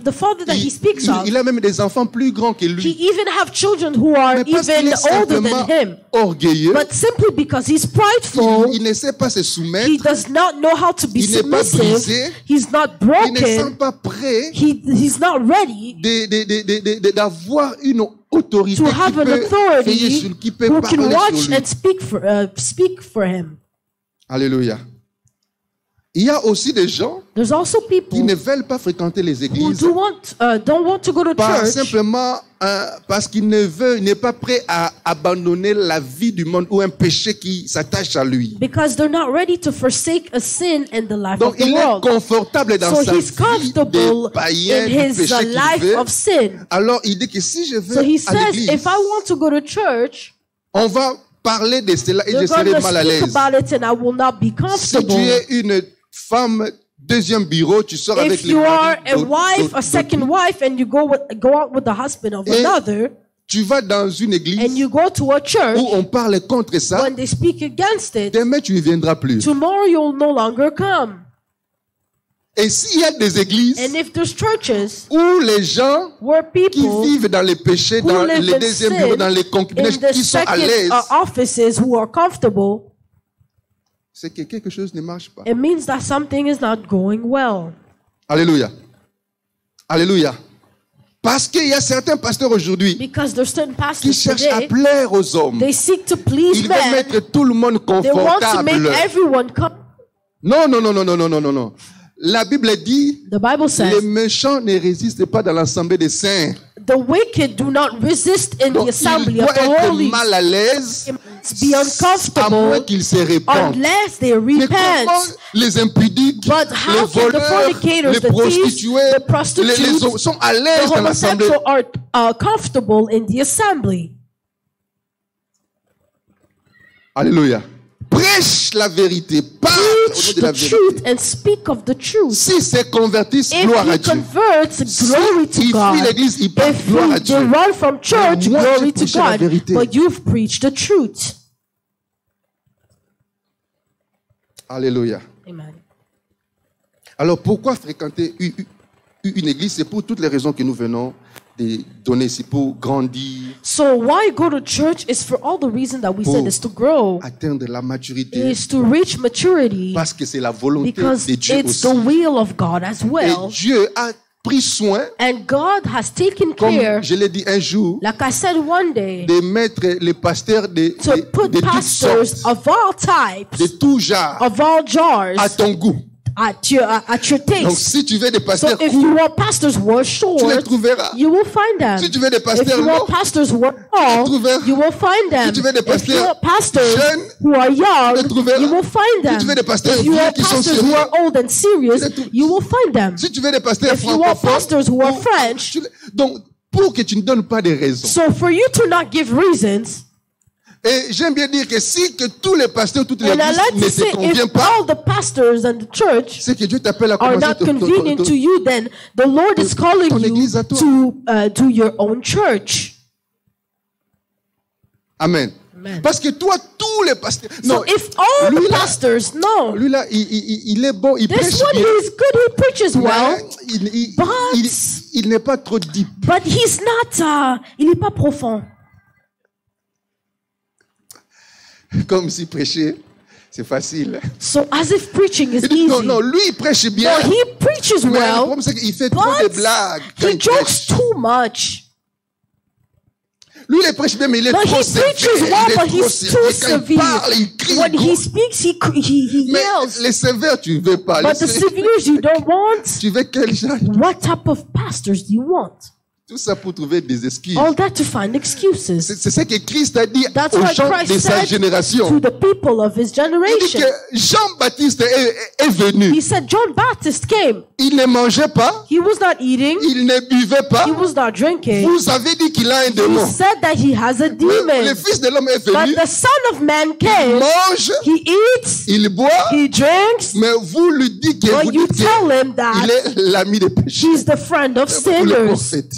the father that he speaks of, il a même des enfants plus grands que he lui. even have children who are Mais parce qu'il even est older simplement than him. orgueilleux, But simply because he's prideful, il ne sait pas se he soumettre, does not know how to be Il n'est pas submissive. brisé. He's not il ne sent broken. pas prêt He's not ready d'avoir une autorité to qui have an peut veiller authority sur, qui peut who parler can watch sur lui. and speak for him. Alléluia. Il y a aussi des gens There's also qui people ne veulent pas fréquenter les who églises don't want to go to pas church simplement parce qu'il n'est pas prêt à abandonner la vie du monde ou un péché qui s'attache à lui. because they're not ready to forsake a sin in the life Donc of the il est world. confortable dans So sa he's vie comfortable des païens, in du his péché qu'il life veut. of sin. Alors il dit que si je vais So he à says, l'église, if I want to go to church, on va parler de cela et je they're serai going to mal à speak l'aise. about it and I will not be Si tu comfortable. es une femme deuxième bureau, tu sors avec If les you are maris a d'autres- wife, a d'autres- second wife, and you go out with the husband of Et another, tu vas dans une and église you go to a church, où on parle contre ça, when they speak against it, demain tu ne viendras plus. tomorrow you'll no longer come. Et s'il y a des églises And if there's churches où les gens where qui people vivent dans les péchés, who dans live les in deuxièmes sin, bureaux, dans les in concubinages, the qui sont à second l'aise, offices who are comfortable, c'est que quelque chose ne marche pas. it means that something is not going well. Alléluia. Alléluia. Parce qu'il y a certains pasteurs aujourd'hui Because there's certain qui pastors cherchent à today, plaire aux hommes. they seek to please Ils veulent men. mettre tout le monde They want to make confortable. everyone come. Non, non, non, non, non, non, non, non, non. La Bible dit, The Bible les says, méchants ne résistent pas dans l'assemblée des saints. the wicked do not resist in the Donc, il assembly of doit the être holy. mal à l'aise, Be à moins uncomfortable qu'ils se répandent. unless they Mais comment repent. les impudiques, But les how can the voleurs, fornicators, les the thieves, prostituées, the prostitutes, sont à The l'aise dans l'assemblée? homosexual are comfortable in the assembly. Alléluia. Prêche la vérité, parle au nom Preach de la the vérité. truth and speak of the truth. Si se convertissent, If gloire à he Dieu. converts, Si glory to il fuit God. l'église, il parle, If gloire à they Dieu. run from church, Moi, glory j'ai to prêché la God. vérité. But you've preached the truth. Alléluia. Amen. Alors pourquoi fréquenter une église? C'est pour toutes les raisons que nous venons de donner ici, pour grandir, So why go to church is for all the reason that we said is to grow, atteindre la maturité, is to reach maturity, parce que c'est la volonté because de Dieu it's aussi. the will of God as Et well. Dieu a pris soin, And God has taken comme care, je l'ai dit un jour, like I said one day, de mettre les pasteurs de to put toutes pastors sortes, of all types, de tout genre, of all jars, à ton goût. at your Donc taste. si tu veux des So pasteurs if courts, you want pastors who are tu les short, trouveras. you will find them. Si tu veux des If pasteurs you want longs, pastors who are tall, trouveras. you will find them. tu veux des If you pasteurs want pastors jeunes, who are young, tu les trouveras. you will find them. tu veux des pasteurs If you vieux want qui sont pastors who sérieux, are old and serious, tu les trouves. you will find them. Si tu veux des pasteurs If you want francophones, pastors who are ou- French, donc pour que tu ne donnes pas de raisons. So for you to not give reasons, Et j'aime bien dire que si que tous les pasteurs, toutes les and I églises like ne to te say conviennent if pas, all the pastors and the church c'est que Dieu t'appelle à are commencer not convenient to you, then the Lord is calling ton you église à toi. to your own church. Amen. Amen. Parce que toi, tous les pasteurs... So Non, if all lui the là, pastors, no, lui là, il est bon, il this prêche one bien. is good, he preaches well, mais but- il n'est pas trop deep. but he's not, il n'est pas profond. Comme si prêcher, C'est facile. So as if preaching is Il dit, easy. non, non, lui, il prêche bien. No, he preaches Mais le well, problème, c'est qu'il fait trop de but blagues. quand he il jokes prêche. too much. Lui, il prêche bien, mais il est No, trop he sévère. preaches well, Il est but trop he's sévère. too Quand il parle, severe. il crie. When he speaks, he Mais yells. les sévères, tu veux pas. But the severes you don't want. Tu veux quel genre? What type of pastors do you want? Tout ça pour trouver des excuses. All that to find excuses. C'est ce que Christ a dit That's aux what gens de Christ sa said génération. to the people of his Il dit generation. que Jean-Baptiste est venu. He said John Baptist came. Il ne mangeait pas. He was not eating. Il ne buvait pas. He was not drinking. Vous avez dit qu'il a un He démon. said that he has a Le demon. Fils de l'homme est But venu. the Son of Man Il came. mange. He eats. Il boit. He drinks. Mais vous lui dites que vous But you dites tell him qu'il that est l'ami des pécheurs. he's the friend of Vous le sinners. prophète.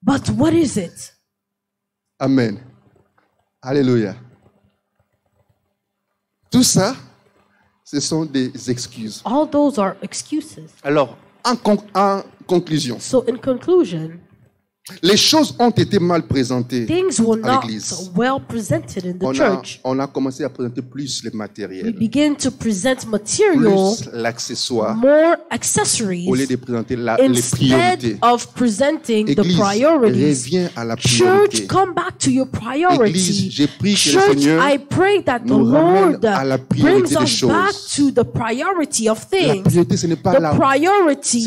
But what is it? Amen. Alléluia. Tout ça, ce sont des excuses. All those are excuses. Alors, en conclusion, So in conclusion, les choses ont été mal présentées things were à not l'église. well presented in the church. On a commencé à présenter plus le We matériel, begin to present material, plus l'accessoire, more au lieu accessories, de présenter les instead priorités. of presenting the Église, priorities. reviens à la Church, priorité. come back to your Église, priority. j'ai prie que le Church, Seigneur I pray that the nous ramène Lord à la brings priorité des us choses. back to the priority of La things. priorité, ce n'est pas The la priority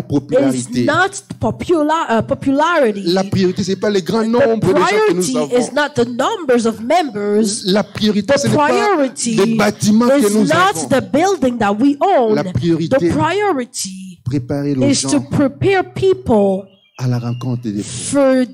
popularité. is not popularity. La priorité, ce n'est pas les grands The nombres de gens que nous priority avons. is not the numbers of members. La priorité, The ce n'est pas priority les bâtiments que is nous not avons. the building that we own. La priorité, The priority préparer les is to gens prepare people à la rencontre des frères.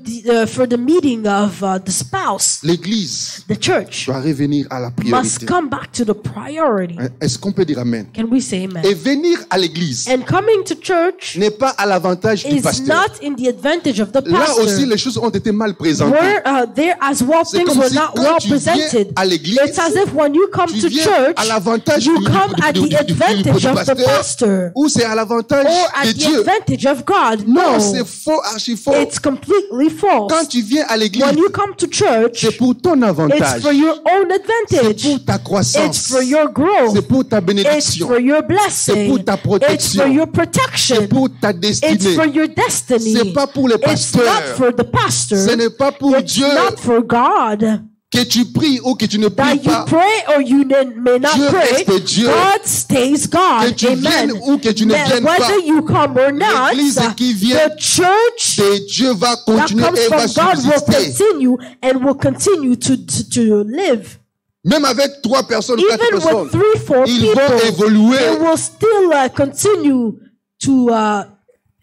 for the meeting of the spouse. L'église The church doit revenir à la must priorité. come back to the priority. Est-ce qu'on peut dire Amen? Can we say amen? Et venir à l'église And coming to church n'est pas à l'avantage du is pasteur. not in the advantage of the Là aussi, pastor. les choses ont été mal présentées. Where there as well C'est things comme were si not quand well tu viens presented. à l'église, It's as if when you come tu to viens church, à l'avantage you du come at the advantage of the pastor ou c'est à l'avantage or at de the Dieu. advantage of God. Non, No, c'est faux, archi faux. it's completely false. Quand tu viens à l'église, When you come to church, c'est pour ton it's avantage. for your own C'est advantage. pour ta It's croissance. for your growth. C'est pour ta It's bénédiction. for your C'est blessing. pour ta It's protection. for your C'est protection. pour ta It's destinée. for your destiny. C'est pas pour les It's not pasteurs. for the pastor. Ce n'est pas pour It's Dieu not for God. que tu pries ou que tu ne That pries you pas. pray or you may not Dieu pray. reste Dieu. God stays God. Que tu Amen. viennes ou que tu ne viennes pas. Whether you come or not, L'église qui vient the church Et Dieu va that continuer comes et va from God will subsister. continue and will continue to live. Même avec 3 personnes ou 4 Even personnes, with 3, 4 ils vont people, évoluer. they will still continue to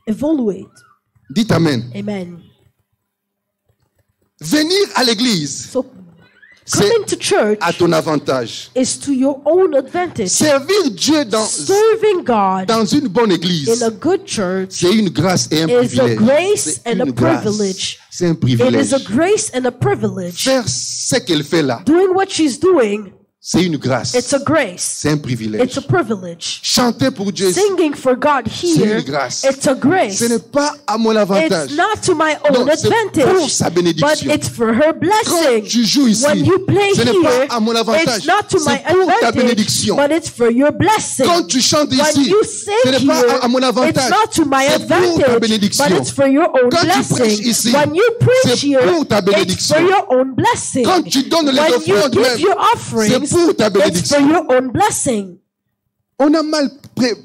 evaluate. Dites Amen. Amen. Venir à l'église, So c'est coming to church à ton avantage. is to your own advantage. Servir Dieu Serving God dans une bonne in église, a good church c'est une grâce et un is a privilège. grace C'est and a une grâce. privilege. C'est un It privilège. is a grace and a privilege. Faire ce qu'elle fait là, Doing what she's doing, c'est une grâce. it's a grace. C'est un privilège. It's a privilege. Chanter pour Dieu, Singing for God c'est here, une grâce. it's a grace. Ce n'est pas à mon avantage. It's not to my own Non, c'est pour advantage, sa but bénédiction. it's for her Quand blessing. tu joues ici, When you play ce n'est here, pas à mon avantage. it's not to my C'est pour ta advantage, bénédiction. but it's for your blessing. Quand tu chantes When ici, you ce sing n'est pas here, à mon it's avantage. not to my C'est pour ta advantage, bénédiction. but it's for your own Quand tu prêches blessing. ici, When you preach c'est here, pour ta it's bénédiction. for your own blessing. Quand tu donnes les When you offrandes give même, your offerings, c'est pour ta it's bénédiction. for your own blessing. On a mal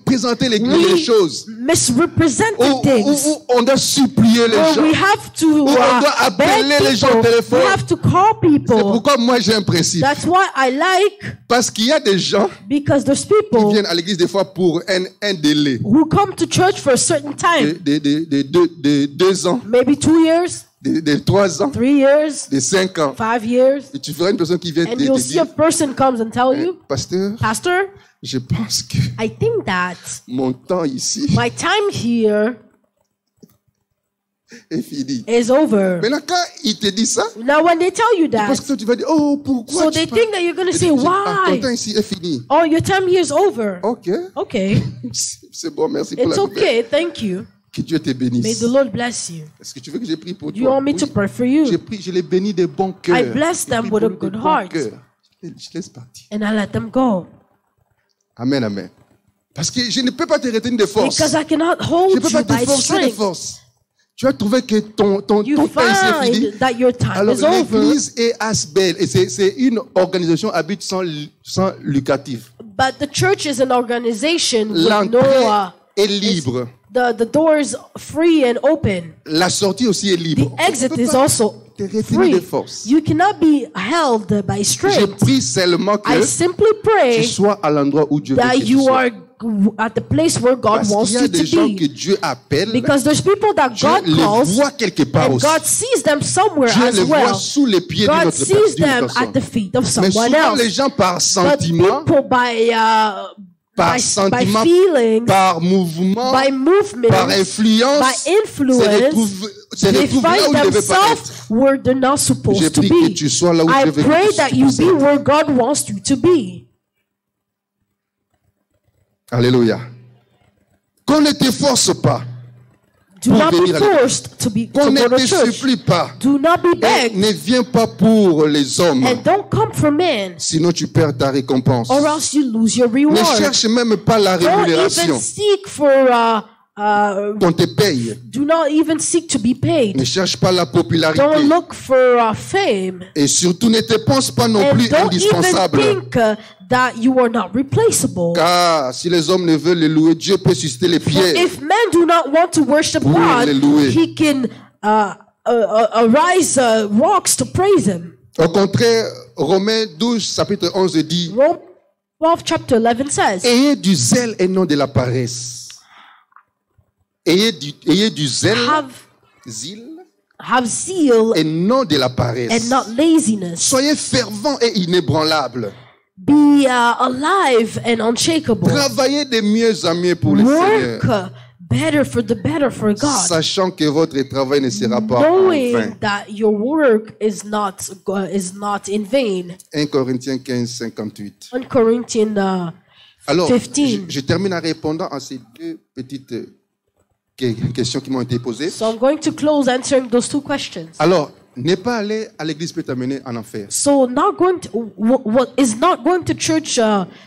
présenté les We choses. misrepresented Où things. on doit supplier les Where gens. we have to on doit appeler beg les gens au people. téléphone. We have to call C'est people. pourquoi moi j'ai un principe. That's why I like, Parce qu'il y a des gens because there's qui people viennent à l'église des fois pour un délai who come to church for a certain time, de 2 ans, maybe 2 years, de 3 ans, 3 years, de 5 ans. 5 years, Et tu verras une personne qui vient and te you'll see a dire, person comes and tell you, pasteur, Pastor, je pense que I think that mon temps ici my time here est fini. is over. Maintenant, quand il te dit ça, Now when they tell you parce that, que toi, tu vas dire, oh, pourquoi so tu they parles? think that you're going to Et say, tu dis, ah, ton why? temps ici est fini. Oh, your time here is over. Ok, Okay, c'est bon, merci pour it's la nouvelle. okay, thank you. Que Dieu te May bénisse. the Lord bless you. Est-ce que tu veux que je prie pour Do you toi? want me to Oui. pray for you? Je les bénis de bon cœur. I bless Je them prie with a pour eux de good bon heart. cœur. je laisse partir. and I let them go. Amen, amen. Parce que je ne peux pas te retenir de force. Because I cannot Je hold ne peux you pas te by forcer de strength. force. Tu as trouvé que ton You temps est fini. find that your time Alors, is over. l'église est Asbel et c'est une organisation à but sans lucratif. But the church is an organization with no, L'entrée est libre. the doors free and open. La sortie aussi est libre. The exit is also te retenir free. de force. You cannot be held by Je strength. prie seulement I que simply tu pray sois à l'endroit où Dieu veut that que tu you sois. are at the place where God Parce wants qu'il y a you des gens to que be. Dieu appelle, Because there's people that Dieu God les calls voit quelque part and aussi. God sees them somewhere Dieu as les voit well. sous les pieds d'une God autre sees them personne. at the feet of Mais someone souvent les else. gens par But sentiment, people by par by sentiment, feelings, par mouvement, by movement, par influence, by influence, se they retrouvent là où find ils ne devaient pas être. themselves where they're not Je supposed to prie que be. tu sois là où I Dieu veut pray que that tu you puisses be être. where God wants you to be. Alléluia. Qu'on ne te force pas. Do Pour not be venir à l'église. forced to Qu'on ne go to te church. supplie pas. Do not be Et begged, ne viens pas pour les hommes. and don't come for men, Sinon tu perds ta récompense. or else you lose your Ne reward. cherche même pas la Don't rémunération even seek for. qu'on te paye. Do not even seek to be Ne paid. cherche pas la popularité. Don't look for fame, Et surtout ne te pense pas non and plus don't indispensable. even think that you are not replaceable. Car si les hommes ne veulent les louer, Dieu peut susciter les For pierres. if men do not want to worship Pour God, les louer. He can arise rocks to praise Him. Au contraire, Romains 12, chapitre 11 dit, Rome 12 chapter 11 says, ayez du zèle et non de la paresse. Ayez du zèle, have zeal et non de la paresse. and not laziness. Soyez fervents et inébranlables. Be alive and unshakable. Travaillez de mieux en mieux pour le Seigneur, Work better for God. sachant que votre travail ne sera pas en Knowing vain. that your work is not in vain. 1 Corinthiens 15, 58. 1 Corinthians Alors, 15. je termine en répondant à ces deux petites questions qui m'ont été posées. So I'm going to close answering those two questions. Alors, ne pas aller à l'église peut t'amener en enfer. So not going to what is not going to church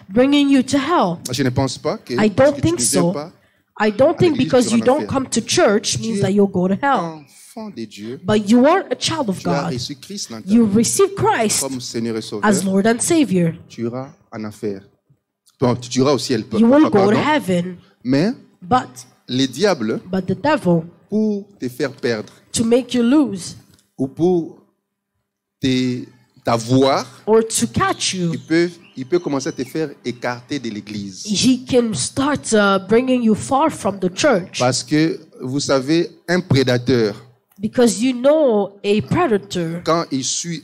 bringing you to hell? Je ne pense pas que, I parce don't que think tu ne viens so. pas I don't think l'église, because tu you vas en don't enfer. come to church means Tu that es you'll go to hell. enfant de Dieu. But you are a child of Tu as God. reçu Christ dans ta You vie receive Christ comme Seigneur et Sauveur. as Lord and Savior. Tu iras en enfer. Bon, tu iras au ciel. You will go pardon. to heaven. Mais But les diables, the devil, pour te faire perdre to make you lose ou pour t'avoir, or to catch you, il peut commencer à te faire écarter de l'église. he can start bringing you far from the church. Parce que, vous savez, un prédateur, Because you know a predator, quand il suit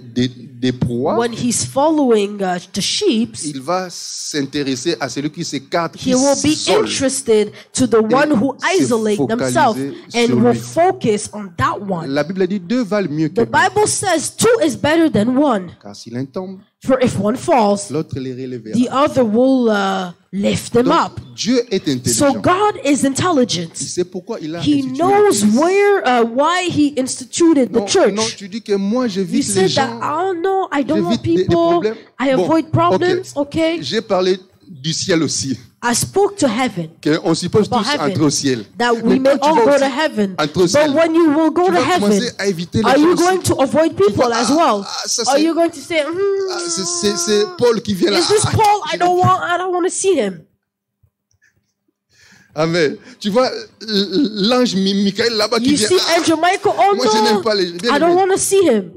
des proies, when he's following the sheep, il va s'intéresser à celui qui s'écarte, qui he will be s'isole. interested to the one who se isolate themselves focaliser and sur will lui. focus on that one. La Bible dit deux valent mieux que The Bible says two is better than one. car s'il en tombe, For if one falls, l'autre les relèvera. the other will lift them Donc, up. Dieu est So intelligent. God is Il intelligent. sait pourquoi il a He institué knows l'église. why he instituted the Non, church. tu dis que moi You j'évite les said that, gens, oh no, I don't want j'évite des people. problèmes. I Bon, avoid problems. ok. Okay. J'ai parlé du ciel aussi, I spoke to heaven. qu'on suppose About tous heaven. entrer au ciel. That Mais we may quand tu all vas go aussi to heaven. entrer au But ciel, when you will go tu to vas heaven, commencer à éviter les are gens you aussi. going to avoid people vois, as well? ça, Are c'est- you going to say, C'est Paul qui vient là. is this Paul? I don't want to see him. Amen. Tu vois l'ange Michael là-bas qui You vient. see Angel Michael, oh Moi, je n'aime pas no, les bien I don't aimé. want to see him.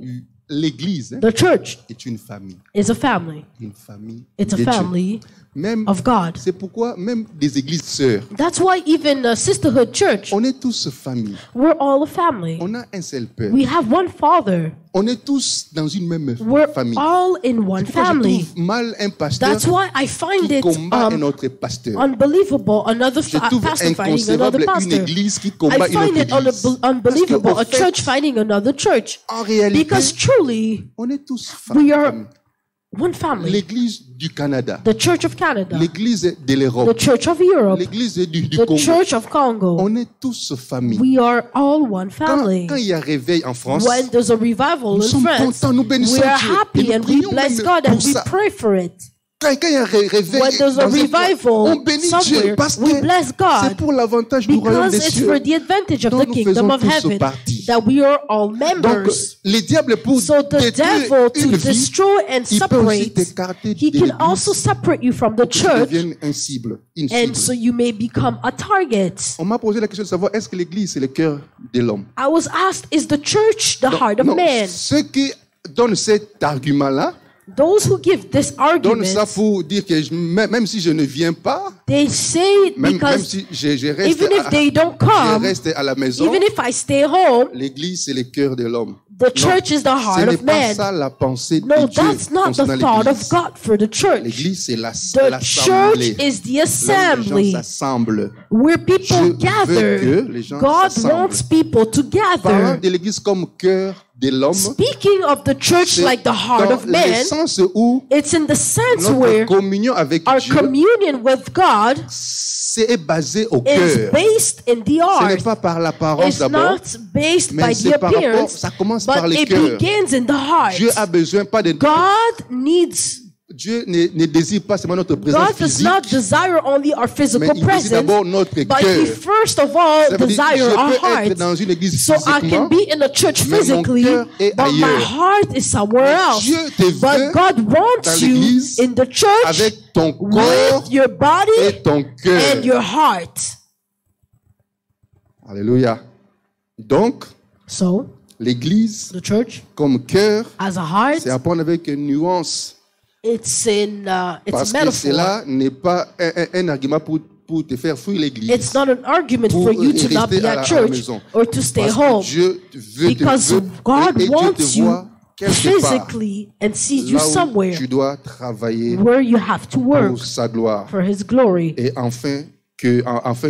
L'église The church est une famille. is a family. Une famille. It's a de Dieu. family Même, of God. c'est pourquoi même des églises sœurs, That's why even Sisterhood Church, on est tous famille. we're all a family. On a un seul père. We have one Father. On est tous dans une même We're famille. all in one Pourquoi je family. trouve mal un pasteur That's why I find qui it combat un autre pasteur. unbelievable. Another Je trouve pastor fighting another inconcevable une pastor. église qui I combat une find autre it église. unbelievable. Parce A qu'au fait, church fighting another church. en réalité, Because truly, on est tous we are famille. one family. L'église du Canada, The Church of Canada, l'église de the l'Europe, Church of Europe, l'église du the Congo. Church of Congo. On est tous famille. We are all one family. Quand il y a réveil en France, When there's a revival nous in sommes France, contents, nous bénissons we are Dieu. Et happy nous and we prions bless même God and pour we ça. pray for it. Quand il y a un réveil When there's a dans un coin, on revival bénit somewhere, Dieu parce we que bless c'est God pour l'avantage du royaume because des it's cieux. for the advantage of dont the nous kingdom faisons of tous heaven partie. that we are all Donc, members. les diables pour So the détruire devil, to une vie, destroy and il peut aussi separate, t'écarter he de can l'église also separate you from the pour que tu church, deviennes un cible, une and cible. so you may become a target. On m'a posé la question de savoir est-ce que l'église c'est le cœur de l'homme. I was asked, is the church the heart of Non, man? ceux qui donnent cet argument-là Those who give this donnent ça argument, pour dire que même si je ne viens pas, they say it même because si je reste, even if they don't come, à la maison, even if I stay home, l'église c'est le cœur de l'homme. the church is the Ce heart n'est of pas man. ça la pensée de No, Dieu that's not the concernant thought of l'église. God for the church. L'église c'est The l'assemblée. church is the Là où les gens assembly s'assemblent. where Je people veux gather. que les gens God s'assemblent. wants people to Parlant gather. de l'église comme cœur de l'homme, Speaking of the church c'est like the heart dans of le man, sens où it's in the sense notre where communion avec our Dieu communion with God c'est basé au is cœur. based in the Ce n'est heart. pas par l'apparence It's d'abord, not based mais by c'est the par rapport, appearance, ça commence par but le it cœur. begins in the heart. Dieu a besoin pas de... God needs, Dieu ne désire pas seulement notre présence God does physique, not desire only our mais physical il désire presence, d'abord notre but cœur. He first of all Ça veut dire, desire our je peux être heart. dans une église So I can physiquement, be in a church mais mon physically, cœur est but my ailleurs. heart is somewhere else. Dieu te veut But God dans wants you l'église in the church avec ton corps with your body et ton cœur. and your heart. Alléluia. Donc, So l'église the church comme cœur, as a heart, c'est à prendre avec une nuance. it's it's a Parce que metaphor. cela n'est pas un argument pour te faire fuir l'église. It's not an argument Pour for you to not rester be à la at church maison. or to stay Parce home, que Dieu veut because te God et Dieu wants te you voit quelque part. physically and sees you Là où somewhere tu dois travailler where you have to work pour sa gloire. for His glory. Et afin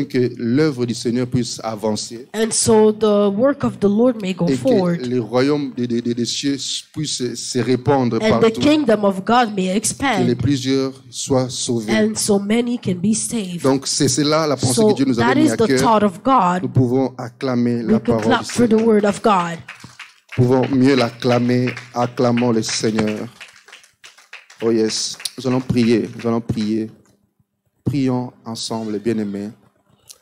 que l'œuvre du Seigneur puisse avancer And so the work of the Lord may go et forward, que le royaume des cieux puisse se répandre and the partout. kingdom of God may Que les expand, plusieurs soient sauvés. and so many can be saved. Donc c'est cela la pensée So que Dieu nous that avait mis is à the cœur. thought of Nous God. pouvons acclamer We la can parole clap du for the Seigneur. word of God. Nous pouvons mieux l'acclamer. Acclamons le Seigneur. Oh yes. Nous allons prier. Nous allons prier. Prions ensemble, bien-aimés.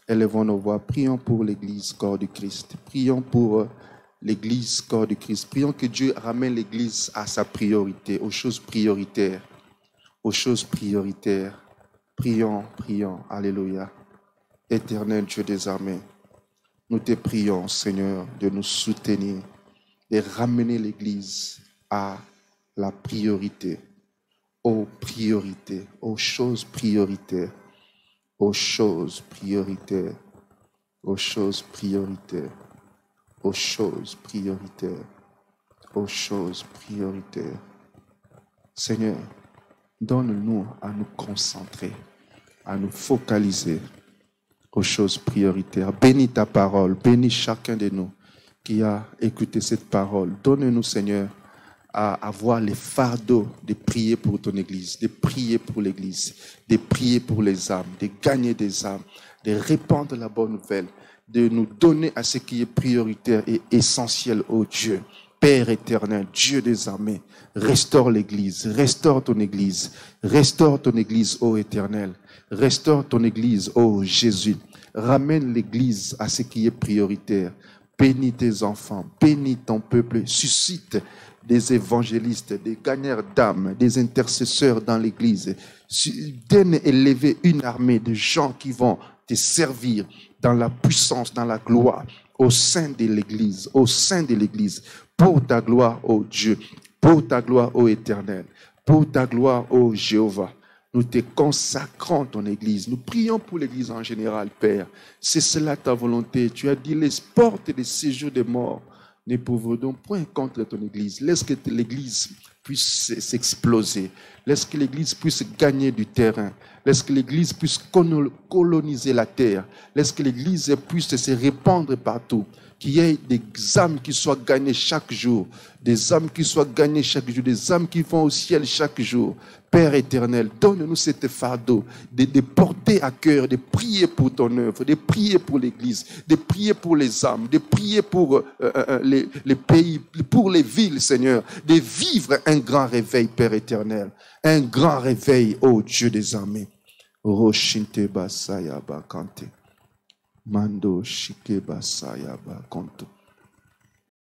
Élevons nos voix. Prions pour l'Église, corps du Christ. Prions pour l'Église, corps du Christ. Prions que Dieu ramène l'Église à sa priorité, aux choses prioritaires. Aux choses prioritaires. Prions, prions. Alléluia. Éternel Dieu des armées, nous te prions, Seigneur, de nous soutenir, de ramener l'Église à la priorité, aux priorités, aux choses prioritaires, aux choses prioritaires, aux choses prioritaires, aux choses prioritaires, aux choses prioritaires. Seigneur, donne-nous à nous concentrer, à nous focaliser aux choses prioritaires. Bénis ta parole, bénis chacun de nous qui a écouté cette parole. Donne-nous, Seigneur, à avoir les fardeaux de prier pour ton Église, de prier pour l'Église, de prier pour les âmes, de gagner des âmes, de répandre la bonne nouvelle, de nous donner à ce qui est prioritaire et essentiel, ô Dieu. Père éternel, Dieu des armées, restaure l'Église, restaure ton Église, ô Éternel, restaure ton Église, ô Jésus. Ramène l'Église à ce qui est prioritaire. Bénis tes enfants, bénis ton peuple, suscite des évangélistes, des gagneurs d'âmes, des intercesseurs dans l'Église. Donne élever une armée de gens qui vont te servir dans la puissance, dans la gloire, au sein de l'Église, pour ta gloire, ô Dieu, pour ta gloire, ô Éternel, pour ta gloire, ô Jéhovah. Nous te consacrons ton Église. Nous prions pour l'Église en général, Père. C'est cela ta volonté. Tu as dit, les portes des séjours des morts ne pourront point contre ton Église. Laisse que l'Église puisse s'exploser. Laisse que l'Église puisse gagner du terrain. Laisse que l'Église puisse coloniser la terre. Laisse que l'Église puisse se répandre partout. Qu'il y ait des âmes qui soient gagnées chaque jour. des âmes qui soient gagnées chaque jour, des âmes qui vont au ciel chaque jour. Père éternel, donne-nous cet fardeau de porter à cœur, de prier pour ton œuvre, de prier pour l'Église, de prier pour les âmes, de prier pour les pays, pour les villes, Seigneur, de vivre un grand réveil, Père éternel, un grand réveil, ô Dieu des armées. Roshinte basaya bakante. Mando shike basaya bakonto.